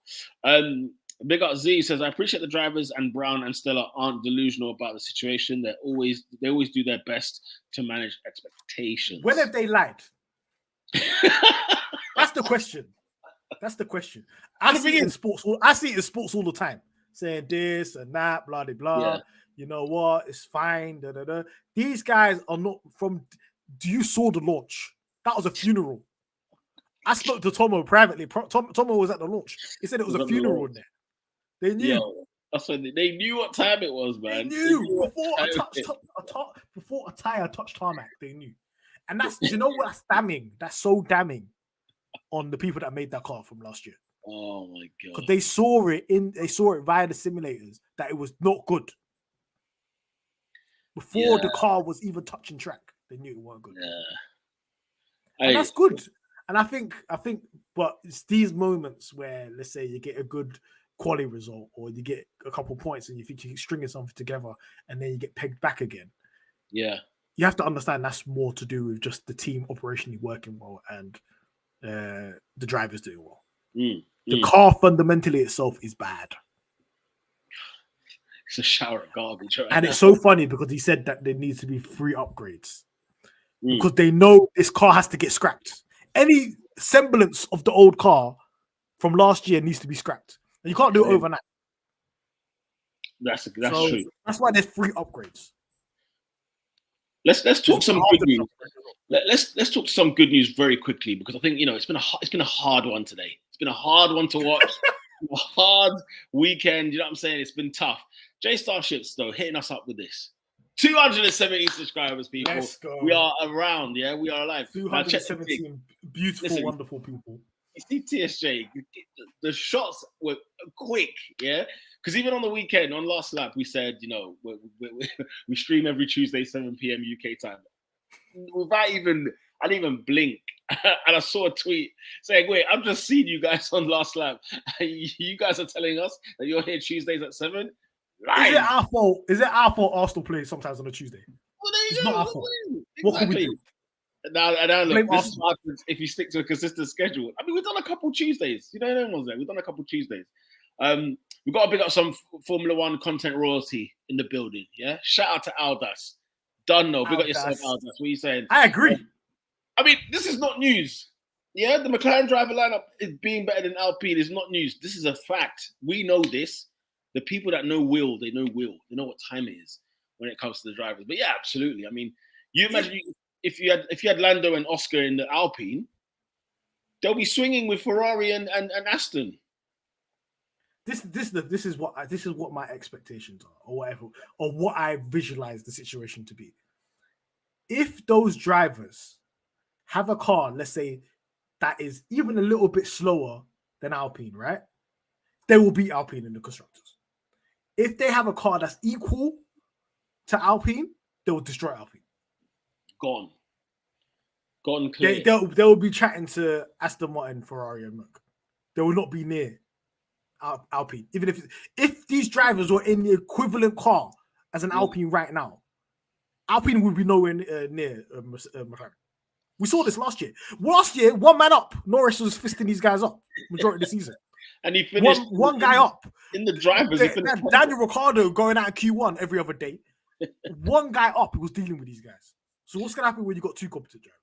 Speaker 1: Big up Z says, I appreciate the drivers and Brown and Stella aren't delusional about the situation. They always do their best to manage expectations.
Speaker 2: When have they lied? That's the question. I see it in sports all the time. Saying this and that, blah blah blah. Yeah. You know what? It's fine. Da, da, da. These guys are not from. Do you saw the launch? That was a funeral. I spoke to Tomo privately. Tomo was at the launch. He said it was a funeral in there. They knew.
Speaker 1: Yo, that's when they knew what time it was,
Speaker 2: They
Speaker 1: man.
Speaker 2: knew
Speaker 1: Before
Speaker 2: before a tire touched tarmac. They knew, and do you know what? That's damning. That's so damning on the people that made that car from last year.
Speaker 1: Oh my god!
Speaker 2: Because they saw it via the simulators that it was not good. Before the car was even touching track, they knew it wasn't good.
Speaker 1: Yeah.
Speaker 2: And that's good. And I think, but it's these moments where, let's say, you get a good quality result, or you get a couple points, and you think you're stringing something together, and then you get pegged back again.
Speaker 1: Yeah.
Speaker 2: You have to understand that's more to do with just the team operationally working well and the drivers doing well. The car fundamentally itself is bad.
Speaker 1: It's a shower of garbage, right?
Speaker 2: And it's so funny because he said that there needs to be 3 upgrades because
Speaker 1: Mm.
Speaker 2: they know this car has to get scrapped. Any semblance of the old car from last year needs to be scrapped. And you can't do it overnight.
Speaker 1: That's true.
Speaker 2: That's why there's 3 upgrades.
Speaker 1: Let's talk some good news. Let's talk some good news very quickly, because I think, you know, it's been a hard one today. It's been a hard one to watch. A hard weekend. You know what I'm saying? It's been tough. J Starships, though, hitting us up with this. 270 subscribers, people.
Speaker 2: Let's go.
Speaker 1: We are around, yeah? We are alive.
Speaker 2: 217 beautiful, wonderful people.
Speaker 1: You see TSJ, the shots were quick, yeah? Because even on the weekend, on last lap, we said, you know, we stream every Tuesday, 7 p.m. UK time. I didn't even blink. And I saw a tweet saying, wait, I've just seen you guys on last lap. You guys are telling us that you're here Tuesdays at 7?
Speaker 2: Is it our fault? Is it our fault Arsenal plays sometimes on a Tuesday?
Speaker 1: Well,
Speaker 2: it's not our fault.
Speaker 1: Exactly.
Speaker 2: What can we do?
Speaker 1: Now look, this is what happens if you stick to a consistent schedule. I mean, we've done a couple Tuesdays. You know, no one's there. We've done a couple Tuesdays. We've got to pick up some Formula One content royalty in the building. Yeah, shout out to Aldas. Done no, big up yourself, Aldas. What are you saying?
Speaker 2: I agree.
Speaker 1: I mean, this is not news. Yeah, the McLaren driver lineup is being better than Alpine is not news. This is a fact. We know this. The people that know Will, they know Will. They know what time it is when it comes to the drivers. But yeah, absolutely. I mean, you imagine if you had Lando and Oscar in the Alpine, they'll be swinging with Ferrari and Aston.
Speaker 2: This is what my expectations are, or whatever, or what I visualize the situation to be. If those drivers have a car, let's say, that is even a little bit slower than Alpine, right? They will beat Alpine in the constructors. If they have a car that's equal to Alpine, they will destroy Alpine. Gone clear. They will be chatting to Aston Martin, Ferrari, and Merc. They will not be near Alpine. Even if these drivers were in the equivalent car as an Alpine right now, Alpine would be nowhere near McLaren. We saw this last year. Last year, one man up. Norris was fisting these guys up majority of the season.
Speaker 1: And he finished
Speaker 2: one guy up.
Speaker 1: In the drivers, he finished
Speaker 2: Daniel Ricciardo going out of Q1 every other day. One guy up, he was dealing with these guys. So what's going to happen when you got 2 competent drivers?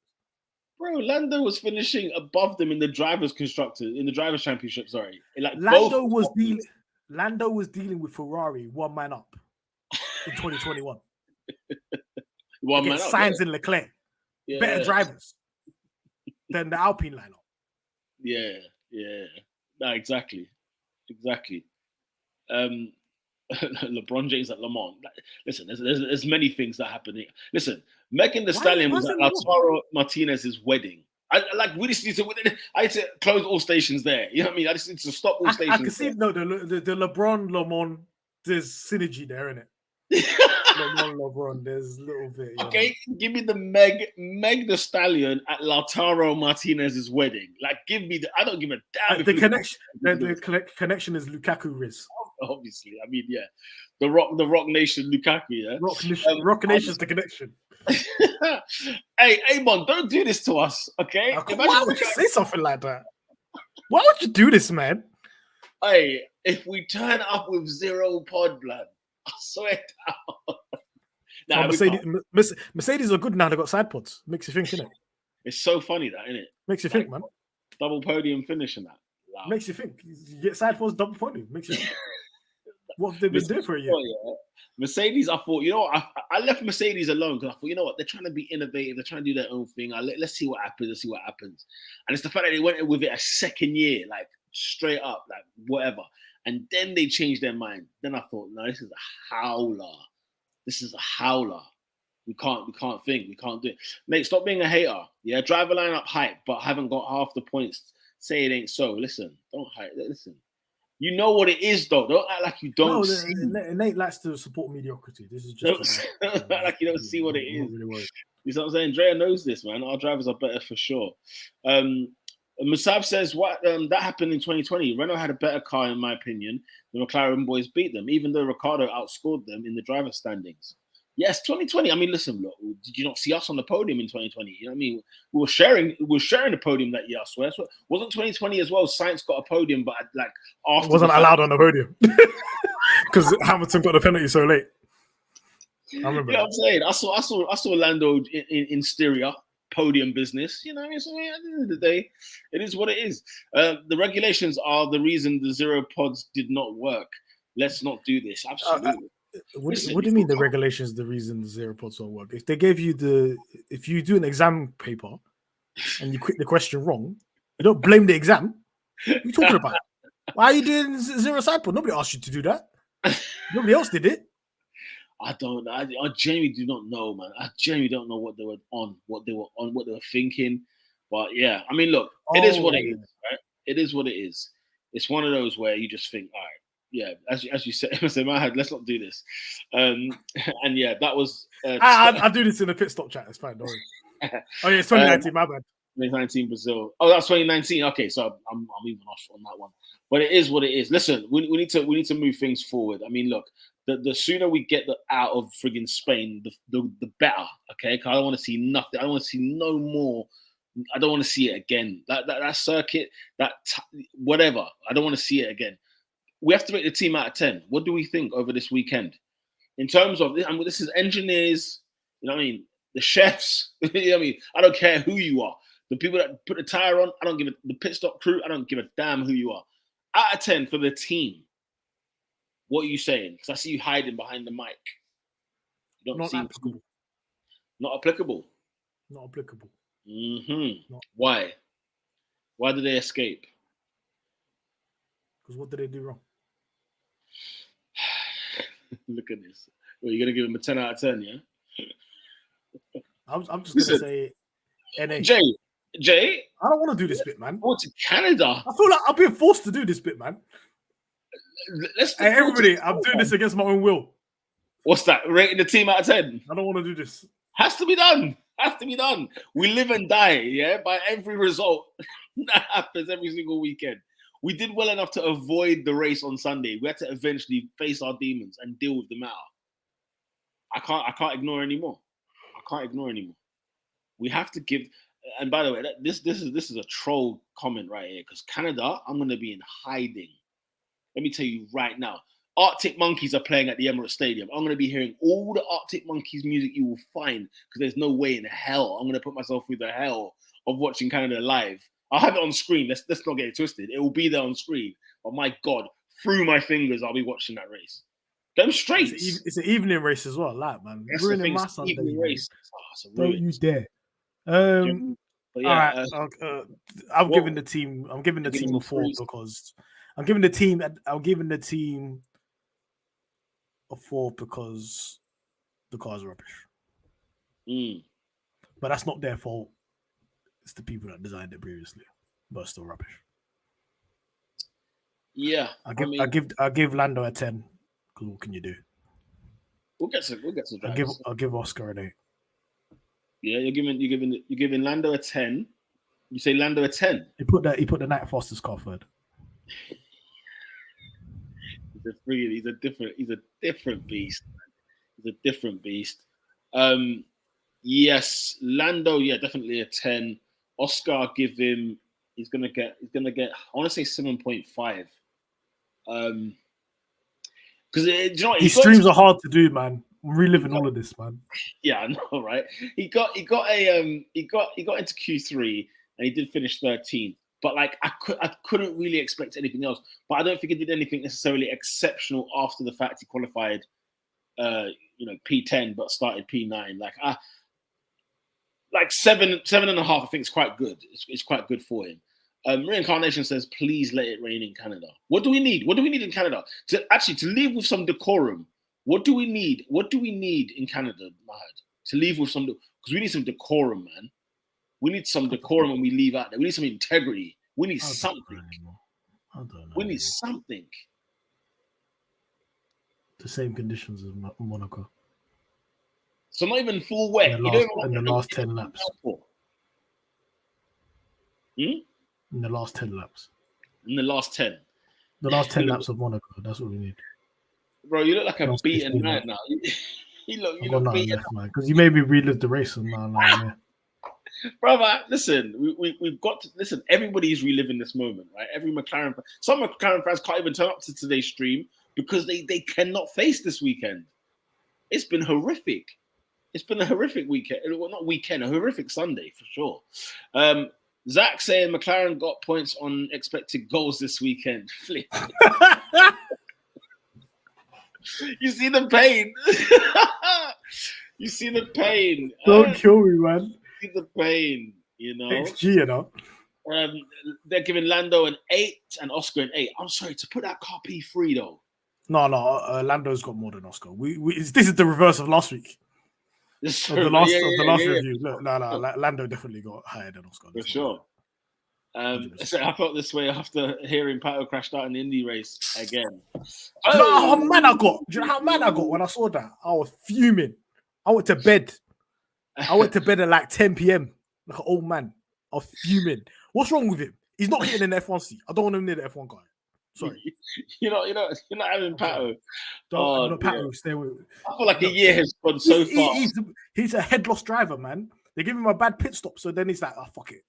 Speaker 1: Bro, Lando was finishing above them in the drivers' championship. Sorry, like
Speaker 2: Lando was dealing with Ferrari one man up in 2021.
Speaker 1: One man up.
Speaker 2: Sainz and Leclerc, better drivers than the Alpine lineup.
Speaker 1: Yeah. No, exactly. LeBron James at Le Mans. Listen, there's many things that happen here. Listen, Megan Thee Stallion was at Lautaro Martinez's wedding. I need to close all stations there. You know what I mean? I just need to stop all stations.
Speaker 2: I can see the LeBron Le Mans. There's synergy there, isn't it? LeBron, there's a little bit.
Speaker 1: Okay, give me the Meg Thee Stallion at Lautaro Martinez's wedding. Like, give me I don't give a damn.
Speaker 2: The connection. The connection is Lukaku Riz.
Speaker 1: Obviously, I mean, yeah, the Rock Nation Lukaku, yeah,
Speaker 2: Rock Nation's the connection.
Speaker 1: Hey, Amon, don't do this to us, okay?
Speaker 2: Why would you say something like that? Why would you do this, man?
Speaker 1: Hey, if we turn up with 0 pod, blood, I swear down.
Speaker 2: Mercedes are good now. They got side pods. Makes you think, innit?
Speaker 1: It's so funny that, innit?
Speaker 2: Makes you think, man.
Speaker 1: Double podium finish and that.
Speaker 2: Wow. Makes you think. You get side pods, double podium. Makes you think. What have they been doing for a year?
Speaker 1: Yeah. Mercedes, I thought, you know what? I left Mercedes alone because I thought, you know what? They're trying to be innovative. They're trying to do their own thing. Let's see what happens. And it's the fact that they went in with it a second year, like straight up, like whatever. and then they changed their mind. Then I thought, no, this is a howler. This is a howler. We can't think. We can't do it. Mate, stop being a hater. Yeah, driver lineup hype, but haven't got half the points. Say it ain't so. Listen, don't hype. Listen. You know what it is, though. Don't act like you don't see.
Speaker 2: Nate likes to support mediocrity. This is just
Speaker 1: don't act like you don't see what it is.
Speaker 2: Really
Speaker 1: you know what I'm saying? Drea knows this, man. Our drivers are better for sure. Musab says what that happened in 2020. Renault had a better car, in my opinion. The McLaren boys beat them, even though Ricciardo outscored them in the driver standings. Yes, 2020. I mean, listen, look, did you not see us on the podium in 2020? You know what I mean? We were sharing the podium that year, I swear. So wasn't 2020 as well? Sainz got a podium, but like after
Speaker 2: wasn't allowed on the podium because Hamilton got the penalty so late. I remember.
Speaker 1: You know what I'm saying? I saw Lando in Styria podium business. You know what I mean? So at the end of the day, it is what it is. The regulations are the reason the zero pods did not work. Let's not do this. Absolutely.
Speaker 2: What do you mean the regulations the reason the zero pods don't work? If they gave you if you do an exam paper and you quit the question wrong, you don't blame the exam. What are you talking about? Why are you doing zero side pod? Nobody asked you to do that. Nobody else did it.
Speaker 1: I don't know. I genuinely do not know, man. I genuinely don't know what they were on, what they were thinking. But yeah, I mean, look, it is what it is, right? It is what it is. It's one of those where you just think, all right, yeah, as you said, Mahad, let's not do this. And yeah, that was.
Speaker 2: I do this in the pit stop chat. It's fine. Don't worry. Oh yeah, it's 2019. My bad.
Speaker 1: 2019 Brazil. Oh, that's 2019. Okay, so I'm even off on that one. But it is what it is. Listen, we need to move things forward. I mean, look, the sooner we get out of friggin' Spain, the better. Okay, because I don't want to see nothing. I don't want to see no more. I don't want to see it again. That circuit, whatever. I don't want to see it again. We have to rate the team out of 10. What do we think over this weekend? In terms of, I mean, this is engineers, you know what I mean? The chefs, you know what I mean? I don't care who you are. The people that put the tire on, I don't give it. The pit stop crew, I don't give a damn who you are. Out of 10 for the team, what are you saying? Because I see you hiding behind the mic. You don't
Speaker 2: Not applicable.
Speaker 1: Not applicable.
Speaker 2: Not applicable.
Speaker 1: Mm-hmm. Why? Why did they escape?
Speaker 2: Because what did they do wrong?
Speaker 1: Look at this. Well, you're gonna give him a 10 out of 10, yeah?
Speaker 2: I'm just gonna say NA.
Speaker 1: Jay,
Speaker 2: I don't want to do this bit, man.
Speaker 1: Go to Canada.
Speaker 2: I feel like I'm being forced to do this bit, man. Hey, everybody, I'm doing this against my own will.
Speaker 1: What's that? Rating the team out of 10?
Speaker 2: I don't want to do this.
Speaker 1: Has to be done. Has to be done. We live and die, yeah, by every result that happens every single weekend. We did well enough to avoid the race on Sunday. We had to eventually face our demons and deal with the matter. I can't ignore anymore. I can't ignore anymore. We have to give. And by the way, this is a troll comment right here, because Canada, I'm going to be in hiding. Let me tell you right now. Arctic Monkeys are playing at the Emirates Stadium. I'm going to be hearing all the Arctic Monkeys music you will find, because there's no way in hell I'm going to put myself through the hell of watching Canada live. I'll have it on screen. Let's not get it twisted. It will be there on screen. But my God, through my fingers, I'll be watching that race. Them straight.
Speaker 2: It's an evening race as well, like, man. Ruining my Sunday.
Speaker 1: Evening race.
Speaker 2: Don't you dare. But yeah, all right. I'm giving the team a 4 because I'm giving the team a 4 because the car's rubbish. But that's not their fault. It's the people that designed it previously, but it's still rubbish.
Speaker 1: Yeah,
Speaker 2: I give Lando a 10. Because what can you do?
Speaker 1: We'll get to
Speaker 2: I'll give Oscar an 8.
Speaker 1: Yeah, you're giving Lando a 10. You say Lando a 10.
Speaker 2: He put the Night Foster's car third.
Speaker 1: He's a different beast. He's a different beast. Yes, Lando, yeah, definitely a 10. Oscar, give him. He's gonna get. I want to say 7.5. Because you know what,
Speaker 2: these streams are hard to do, man. I'm reliving all of this, man.
Speaker 1: Yeah, I know, right? He got into Q3 and he did finish 13th. But like I couldn't really expect anything else. But I don't think he did anything necessarily exceptional after the fact he qualified P10 but started P9. Like 7.5, I think it's quite good. It's quite good for him. Reincarnation says, please let it rain in Canada. What do we need? What do we need in Canada? To leave with some decorum. What do we need? What do we need in Canada, Mahad? To leave with some, because we need some decorum, man. We need some decorum when we leave out there. We need some integrity. We need something.
Speaker 2: I don't know.
Speaker 1: We need something.
Speaker 2: The same conditions as Monaco.
Speaker 1: So not even full wet.
Speaker 2: In the last 10 laps. In the last 10 laps.
Speaker 1: In the last 10.
Speaker 2: The last 10 laps of Monaco. That's what we need.
Speaker 1: Bro, you look like a beaten man now. You look beaten
Speaker 2: left, man. Because you made me relive the race. Yeah.
Speaker 1: Brother, listen, we've got to listen. Everybody's reliving this moment, right? Every McLaren, some McLaren fans can't even turn up to today's stream because they cannot face this weekend. It's been horrific. It's been a horrific weekend. Well, not weekend, a horrific Sunday for sure. Zach saying McLaren got points on expected goals this weekend. Flip. You see the pain. You see the pain.
Speaker 2: Don't kill me, man.
Speaker 1: See the pain, you know.
Speaker 2: XG, you know.
Speaker 1: They're giving Lando an 8 and Oscar an 8. I'm sorry to put that car P3 though.
Speaker 2: No, Lando's got more than Oscar. This is the reverse of last week. Of the last review. Look, Lando definitely got higher than Oscar.
Speaker 1: For sure. So I felt this way after hearing Pato crashed out in the Indy race again.
Speaker 2: Do you know how mad I got? Do you know how mad I got when I saw that? I was fuming. I went to bed. At like 10 p.m. like an old man. I was fuming. What's wrong with him? He's not getting an F1 seat. I don't want him near the F1 guy. Sorry.
Speaker 1: You're not having Pato.
Speaker 2: Pato, stay with.
Speaker 1: I feel like a year has gone so far.
Speaker 2: He's a head loss driver, man. They give him a bad pit stop, so then he's like, oh, fuck it.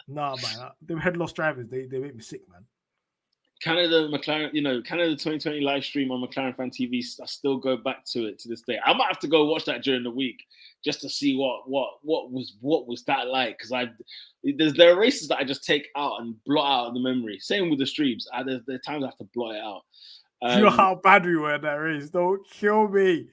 Speaker 2: Nah, man. Them head loss drivers, they make me sick, man.
Speaker 1: Canada 2020 live stream on McLaren Fan TV. I still go back to it to this day. I might have to go watch that during the week just to see what was that like. Because there are races that I just take out and blot out of the memory. Same with the streams. There are times I have to blot it out.
Speaker 2: Do you know how bad we were in that race? Don't kill me. Do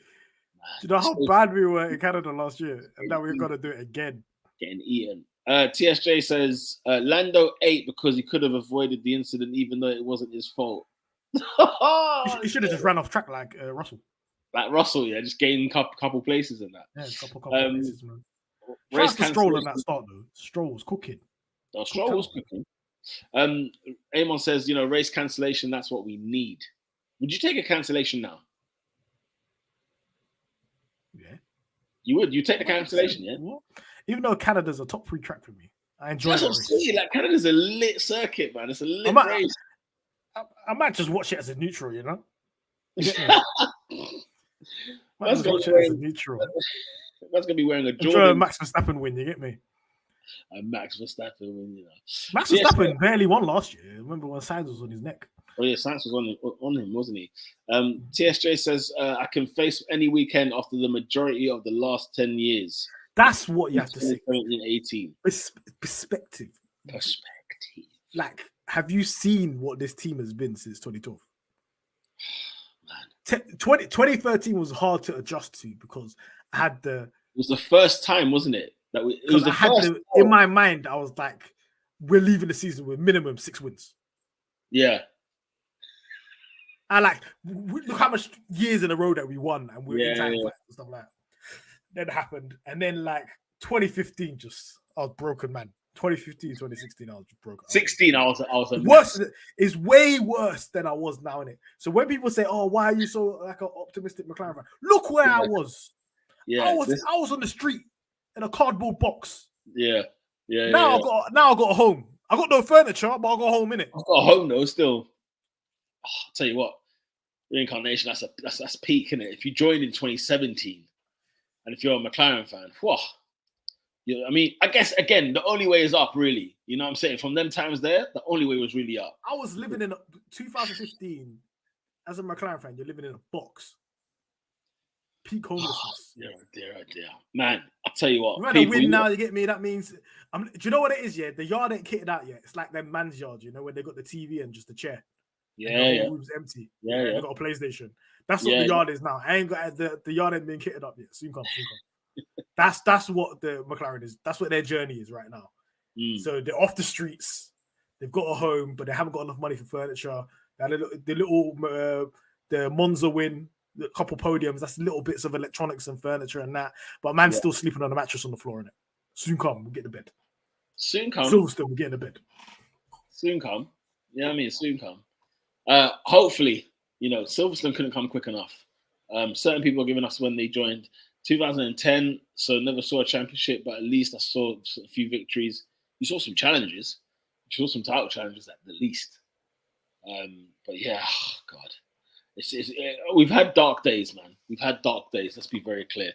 Speaker 2: you know how bad we were in Canada last year? And now we're gonna do it again.
Speaker 1: Getting eaten. TSJ says Lando 8 because he could have avoided the incident even though it wasn't his fault.
Speaker 2: He should have just ran off track like Russell.
Speaker 1: Like Russell, yeah, just gained couple places in that.
Speaker 2: Yeah, couple places, man. Race to Stroll on that start though. Stroll was cooking.
Speaker 1: Stroll was cooking. Amon says, race cancellation, that's what we need. Would you take a cancellation now?
Speaker 2: Yeah.
Speaker 1: You would? You take the cancellation, yeah?
Speaker 2: What? Even though Canada's a top 3 track for me, I enjoy it.
Speaker 1: That's what I'm saying. Like, Canada's a lit circuit, man. It's a lit race.
Speaker 2: I might just watch it as a neutral, you know?
Speaker 1: That's going to be wearing a Jordan.
Speaker 2: Max Verstappen win, you get me?
Speaker 1: A Max Verstappen win,
Speaker 2: Max Verstappen barely won last year. Remember when Sainz was on his neck?
Speaker 1: Oh yeah, Sainz was on him, wasn't he? TSJ says, I can face any weekend after the majority of the last 10 years.
Speaker 2: That's what you have to see.
Speaker 1: 18.
Speaker 2: Perspective.
Speaker 1: Like,
Speaker 2: have you seen what this team has been since 2012? Man. 2013 was hard to adjust to because I had It
Speaker 1: was the first time, wasn't it?
Speaker 2: In my mind, I was like, we're leaving the season with minimum 6 wins.
Speaker 1: Yeah.
Speaker 2: I look how much years in a row that we won and we're in time and stuff like that. That happened. And then 2015, I was broken, man. 2015, 2016, I was broken.
Speaker 1: 16, I was
Speaker 2: worse. It's way worse than I was now in it. So when people say, "Oh, why are you so an optimistic McLaren fan?" Look where I was. Yeah, I was on the street in a cardboard box.
Speaker 1: Yeah.
Speaker 2: Now I got a home. I got no furniture, but I got a home in it.
Speaker 1: I've got a home though. Still, I'll tell you what, reincarnation. That's peak, innit? If you joined in 2017. And if you're a McLaren fan, I guess, again, the only way is up, really. You know what I'm saying? From them times there, the only way was really up.
Speaker 2: I was living in 2015 as a McLaren fan. You're living in a box. Peak homelessness.
Speaker 1: Dear. Man, I'll tell you what.
Speaker 2: You had a win now, you get me? That means... do you know what it is, yeah? The yard ain't kitted out yet. It's like them man's yard, where they got the TV and just a chair.
Speaker 1: Yeah.
Speaker 2: The room's empty. Yeah. They got a PlayStation. That's what the yard is now. I ain't got the yard ain't been kitted up yet. Soon come. That's what the McLaren is. That's what their journey is right now. So they're off the streets. They've got a home, but they haven't got enough money for furniture. The Monza win, a couple podiums. That's little bits of electronics and furniture and that. But man's still sleeping on a mattress on the floor in it. Soon come, we'll get the bed.
Speaker 1: Soon come.
Speaker 2: Silverstone, we'll get in the bed.
Speaker 1: Soon come. You know what I mean? Soon come. Hopefully, Silverstone couldn't come quick enough. Certain people are giving us when they joined 2010, so never saw a championship, but at least I saw a few victories. You saw some challenges. You saw some title challenges at the least. But yeah, God. We've had dark days, man. We've had dark days. Let's be very clear.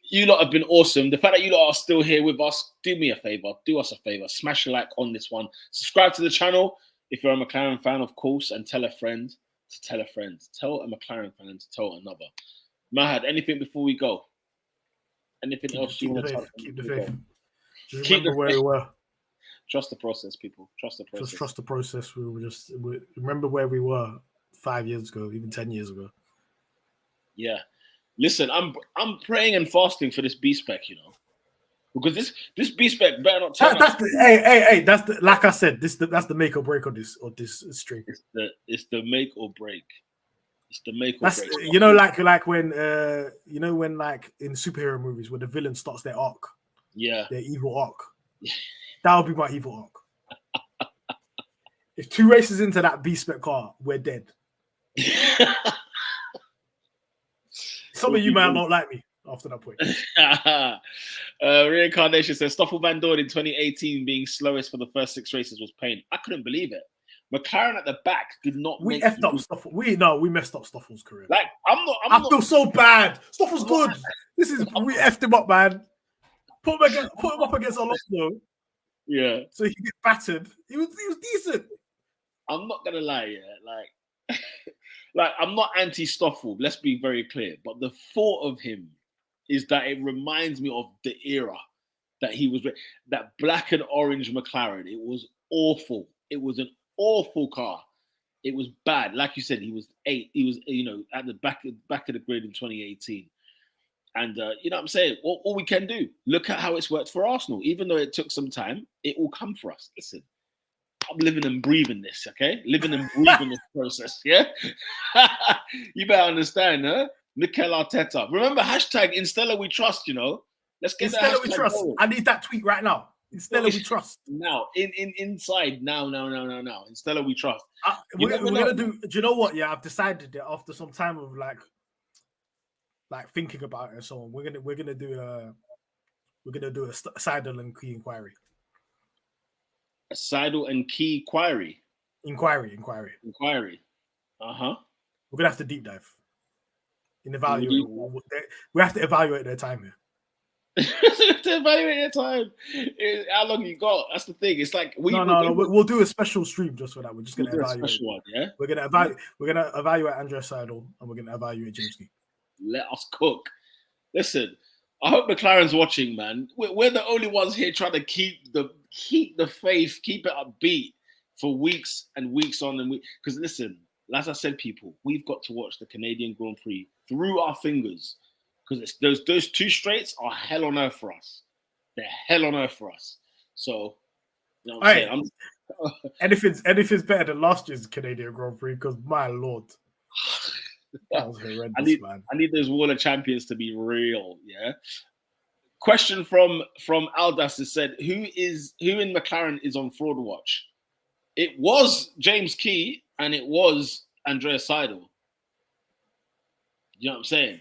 Speaker 1: You lot have been awesome. The fact that you lot are still here with us, do me a favor. Do us a favor. Smash a like on this one. Subscribe to the channel if you're a McLaren fan, of course, and tell a friend to tell a friend. Tell a McLaren fan to tell another. Mahad, anything before we go? Anything else you want to talk?
Speaker 2: Keep the faith. Just remember where we were.
Speaker 1: Trust the process, people. Trust the process.
Speaker 2: Just trust the process. Remember where we were 5 years ago, even 10 years ago.
Speaker 1: Yeah. Listen, I'm praying and fasting for this B-spec, because this B-spec better not turn
Speaker 2: up. Hey, that's the, like I said, that's the make or break of this stream.
Speaker 1: It's the make or break. It's the make or
Speaker 2: that's,
Speaker 1: break.
Speaker 2: Like when when like in superhero movies where the villain starts their arc.
Speaker 1: Yeah.
Speaker 2: Their evil arc. That would be my evil arc. If 2 races into that B-spec car, we're dead. Some of you might not like me after that point.
Speaker 1: Reincarnation says Stoffel Van Dorn in 2018 being slowest for the first 6 races was pain. I couldn't believe it. McLaren at the back did not.
Speaker 2: We effed up Stoffel. We messed up Stoffel's career.
Speaker 1: Like
Speaker 2: I feel so bad. Stoffel's good. We effed him up, man. Put him up against Alonso.
Speaker 1: Yeah.
Speaker 2: So he get battered. He was decent.
Speaker 1: I'm not gonna lie, like I'm not anti-Stoffel. Let's be very clear. But the thought of him is that it reminds me of the era that he was. That black and orange McLaren. It was awful. It was an awful car. It was bad. Like you said, he was 8. He was at the back of the grid in 2018. And you know what I'm saying? All we can do, look at how it's worked for Arsenal. Even though it took some time, it will come for us. Listen, I'm living and breathing this, okay? Living and breathing this process, yeah? You better understand, huh? Mikel Arteta. Remember, hashtag in Stella we trust, Let's get
Speaker 2: in Stella we trust. Going. I need that tweet right now. In Stella we trust.
Speaker 1: Now, inside, now. In Stella we trust.
Speaker 2: We're going to do, do you know what? Yeah, I've decided that after some time of like thinking about it and so on, we're gonna do a Seidel and Key inquiry.
Speaker 1: A Seidel and Key inquiry.
Speaker 2: Inquiry.
Speaker 1: Uh-huh.
Speaker 2: We're gonna have to deep dive in evaluate. We have to evaluate their time here.
Speaker 1: We have to evaluate their time. How long you got? That's the thing. It's like
Speaker 2: we'll do a special stream just for that. We're just gonna evaluate.
Speaker 1: A special one, yeah.
Speaker 2: We're gonna evaluate Andrea Seidel and we're gonna evaluate James Key.
Speaker 1: Let us cook. Listen, I hope McLaren's watching, man. We're the only ones here trying to keep the faith, keep it upbeat for weeks and weeks on and weeks. Because listen, as I said, people, we've got to watch the Canadian Grand Prix through our fingers because those 2 straights are hell on earth for us. They're hell on earth for us. So, you know what I'm saying?
Speaker 2: Anything's better than last year's Canadian Grand Prix because my lord. That was horrendous, man.
Speaker 1: I need those Wall of Champions to be real, yeah. Question from Aldas has said, who in McLaren is on fraud watch? It was James Key and it was Andrea Seidel. You know what I'm saying?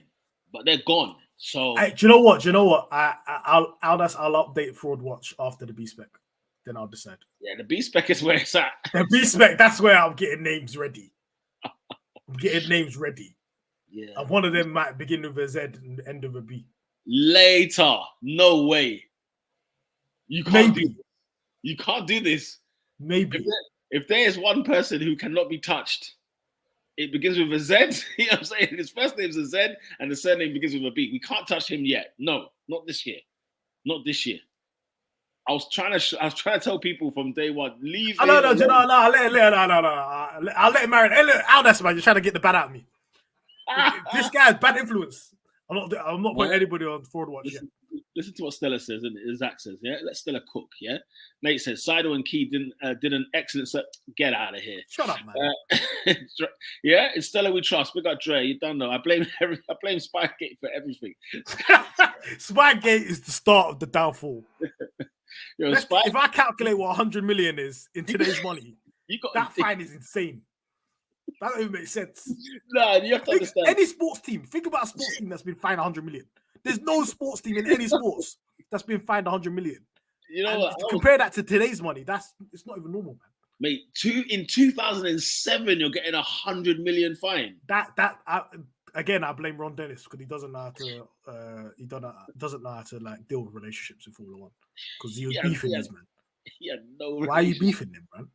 Speaker 1: But they're gone. So
Speaker 2: do you know what? I'll update fraud watch after the B-spec. Then I'll decide.
Speaker 1: Yeah, the B-spec is where it's at.
Speaker 2: The B-spec, that's where I'm getting names ready. I'm getting names ready.
Speaker 1: Yeah.
Speaker 2: And one of them might begin with a Z and end with a B.
Speaker 1: Later. No way. You can't do this.
Speaker 2: Maybe.
Speaker 1: If there is one person who cannot be touched, it begins with a Z. You know what I'm saying? His first name's a Z and the surname begins with a B. We can't touch him yet. No, not this year. Not this year. I was trying to tell people from day one, leave.
Speaker 2: No. I'll let him marry. Hey, look, Aldas, man, you're trying to get the bad out of me. This guy's bad influence. I'm not putting anybody on fraud watch yet.
Speaker 1: Listen to what Stella says and Zach says. Yeah, let Stella cook. Yeah, Nate says Seidel and Key did an excellent set. Get out of here.
Speaker 2: Shut up, man.
Speaker 1: Yeah, it's Stella we trust. We got Dre. You don't know. I blame Spygate for everything.
Speaker 2: Spygate is the start of the downfall.
Speaker 1: Yo,
Speaker 2: if I calculate what 100 million is in today's money, that fine is insane. That don't even make sense.
Speaker 1: No, you have to understand.
Speaker 2: Any sports team, think about a sports team that's been fined 100 million. There's no sports team in any sports that's been fined 100 million.
Speaker 1: You know what?
Speaker 2: To compare that to today's money, it's not even normal, man.
Speaker 1: Mate, in 2007, you're getting 100 million fine.
Speaker 2: Again, I blame Ron Dennis because he doesn't know how to doesn't know how to like deal with relationships in Formula One because he was beefing these men.
Speaker 1: Yeah, no.
Speaker 2: Why are you beefing them, man?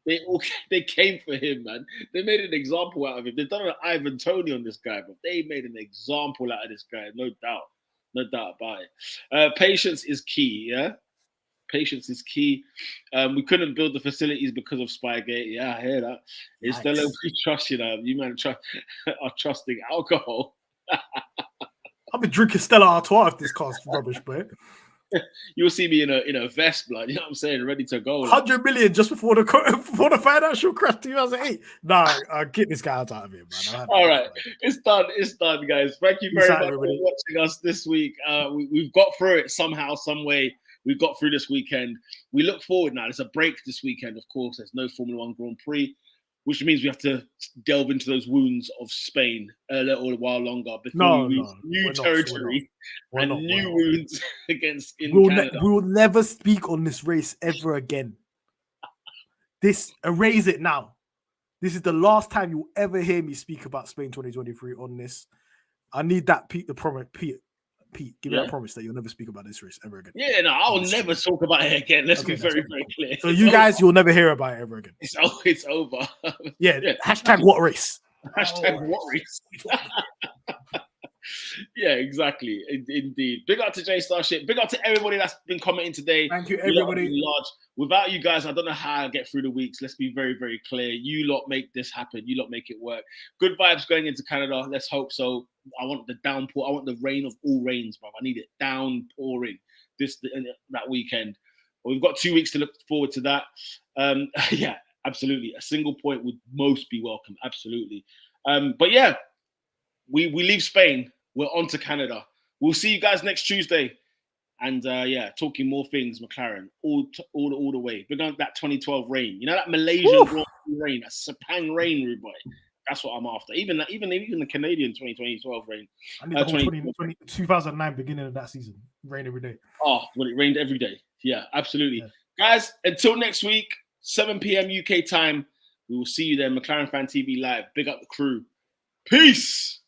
Speaker 1: They came for him, man. They made an example out of him. They've done an Ivan Toney on this guy, but they made an example out of this guy, no doubt about it. Patience is key, yeah. Patience is key. We couldn't build the facilities because of Spygate. Yeah, I hear that. It's still we trust, you know. You man are trusting alcohol.
Speaker 2: I've been drinking Stella Artois if this car's rubbish, bro.
Speaker 1: You'll see me in a vest, blood. You know what I'm saying? Ready to go.
Speaker 2: 100 million just before the financial crash 2008. Nah, get this guy out of here, man.
Speaker 1: All right, it's done. It's done, guys. Thank you very much for watching us this week. We've got through it somehow, some way. We got through this weekend. We look forward now. There's a break this weekend, of course. There's no Formula One Grand Prix, which means we have to delve into those wounds of Spain a little while longer before we reach new territory and new wounds against Canada.
Speaker 2: We will never speak on this race ever again. Erase it now. This is the last time you'll ever hear me speak about Spain 2023 on this. I need that Pete, give me that promise that you'll never speak about this race ever again.
Speaker 1: Yeah, no, I'll never talk about it again. Let's be very, very clear.
Speaker 2: So you guys, you'll never hear about it ever again.
Speaker 1: It's over.
Speaker 2: Yeah. Hashtag what race?
Speaker 1: Hashtag what race? Yeah, exactly. Indeed. Big up to J Starship. Big up to everybody that's been commenting today.
Speaker 2: Thank you, everybody.
Speaker 1: Without you guys, I don't know how I get through the weeks. Let's be very, very clear. You lot make this happen. You lot make it work. Good vibes going into Canada. Let's hope so. I want the downpour. I want the rain of all rains, bro. I need it downpouring that weekend. But we've got 2 weeks to look forward to that. Yeah, absolutely. A single point would most be welcome. Absolutely. But yeah, we leave Spain. We're on to Canada. We'll see you guys next Tuesday. And yeah, talking more things, McLaren, all the way. We're going that 2012 rain. You know that Malaysian rain, that Sepang rain, rude boy. That's what I'm after. Even the Canadian 2012 rain.
Speaker 2: I need 2009 beginning of that season. Rain every day.
Speaker 1: Oh, well, it rained every day. Yeah, absolutely. Yeah. Guys, until next week, 7 p.m. UK time, we will see you there. McLaren Fan TV Live. Big up the crew. Peace.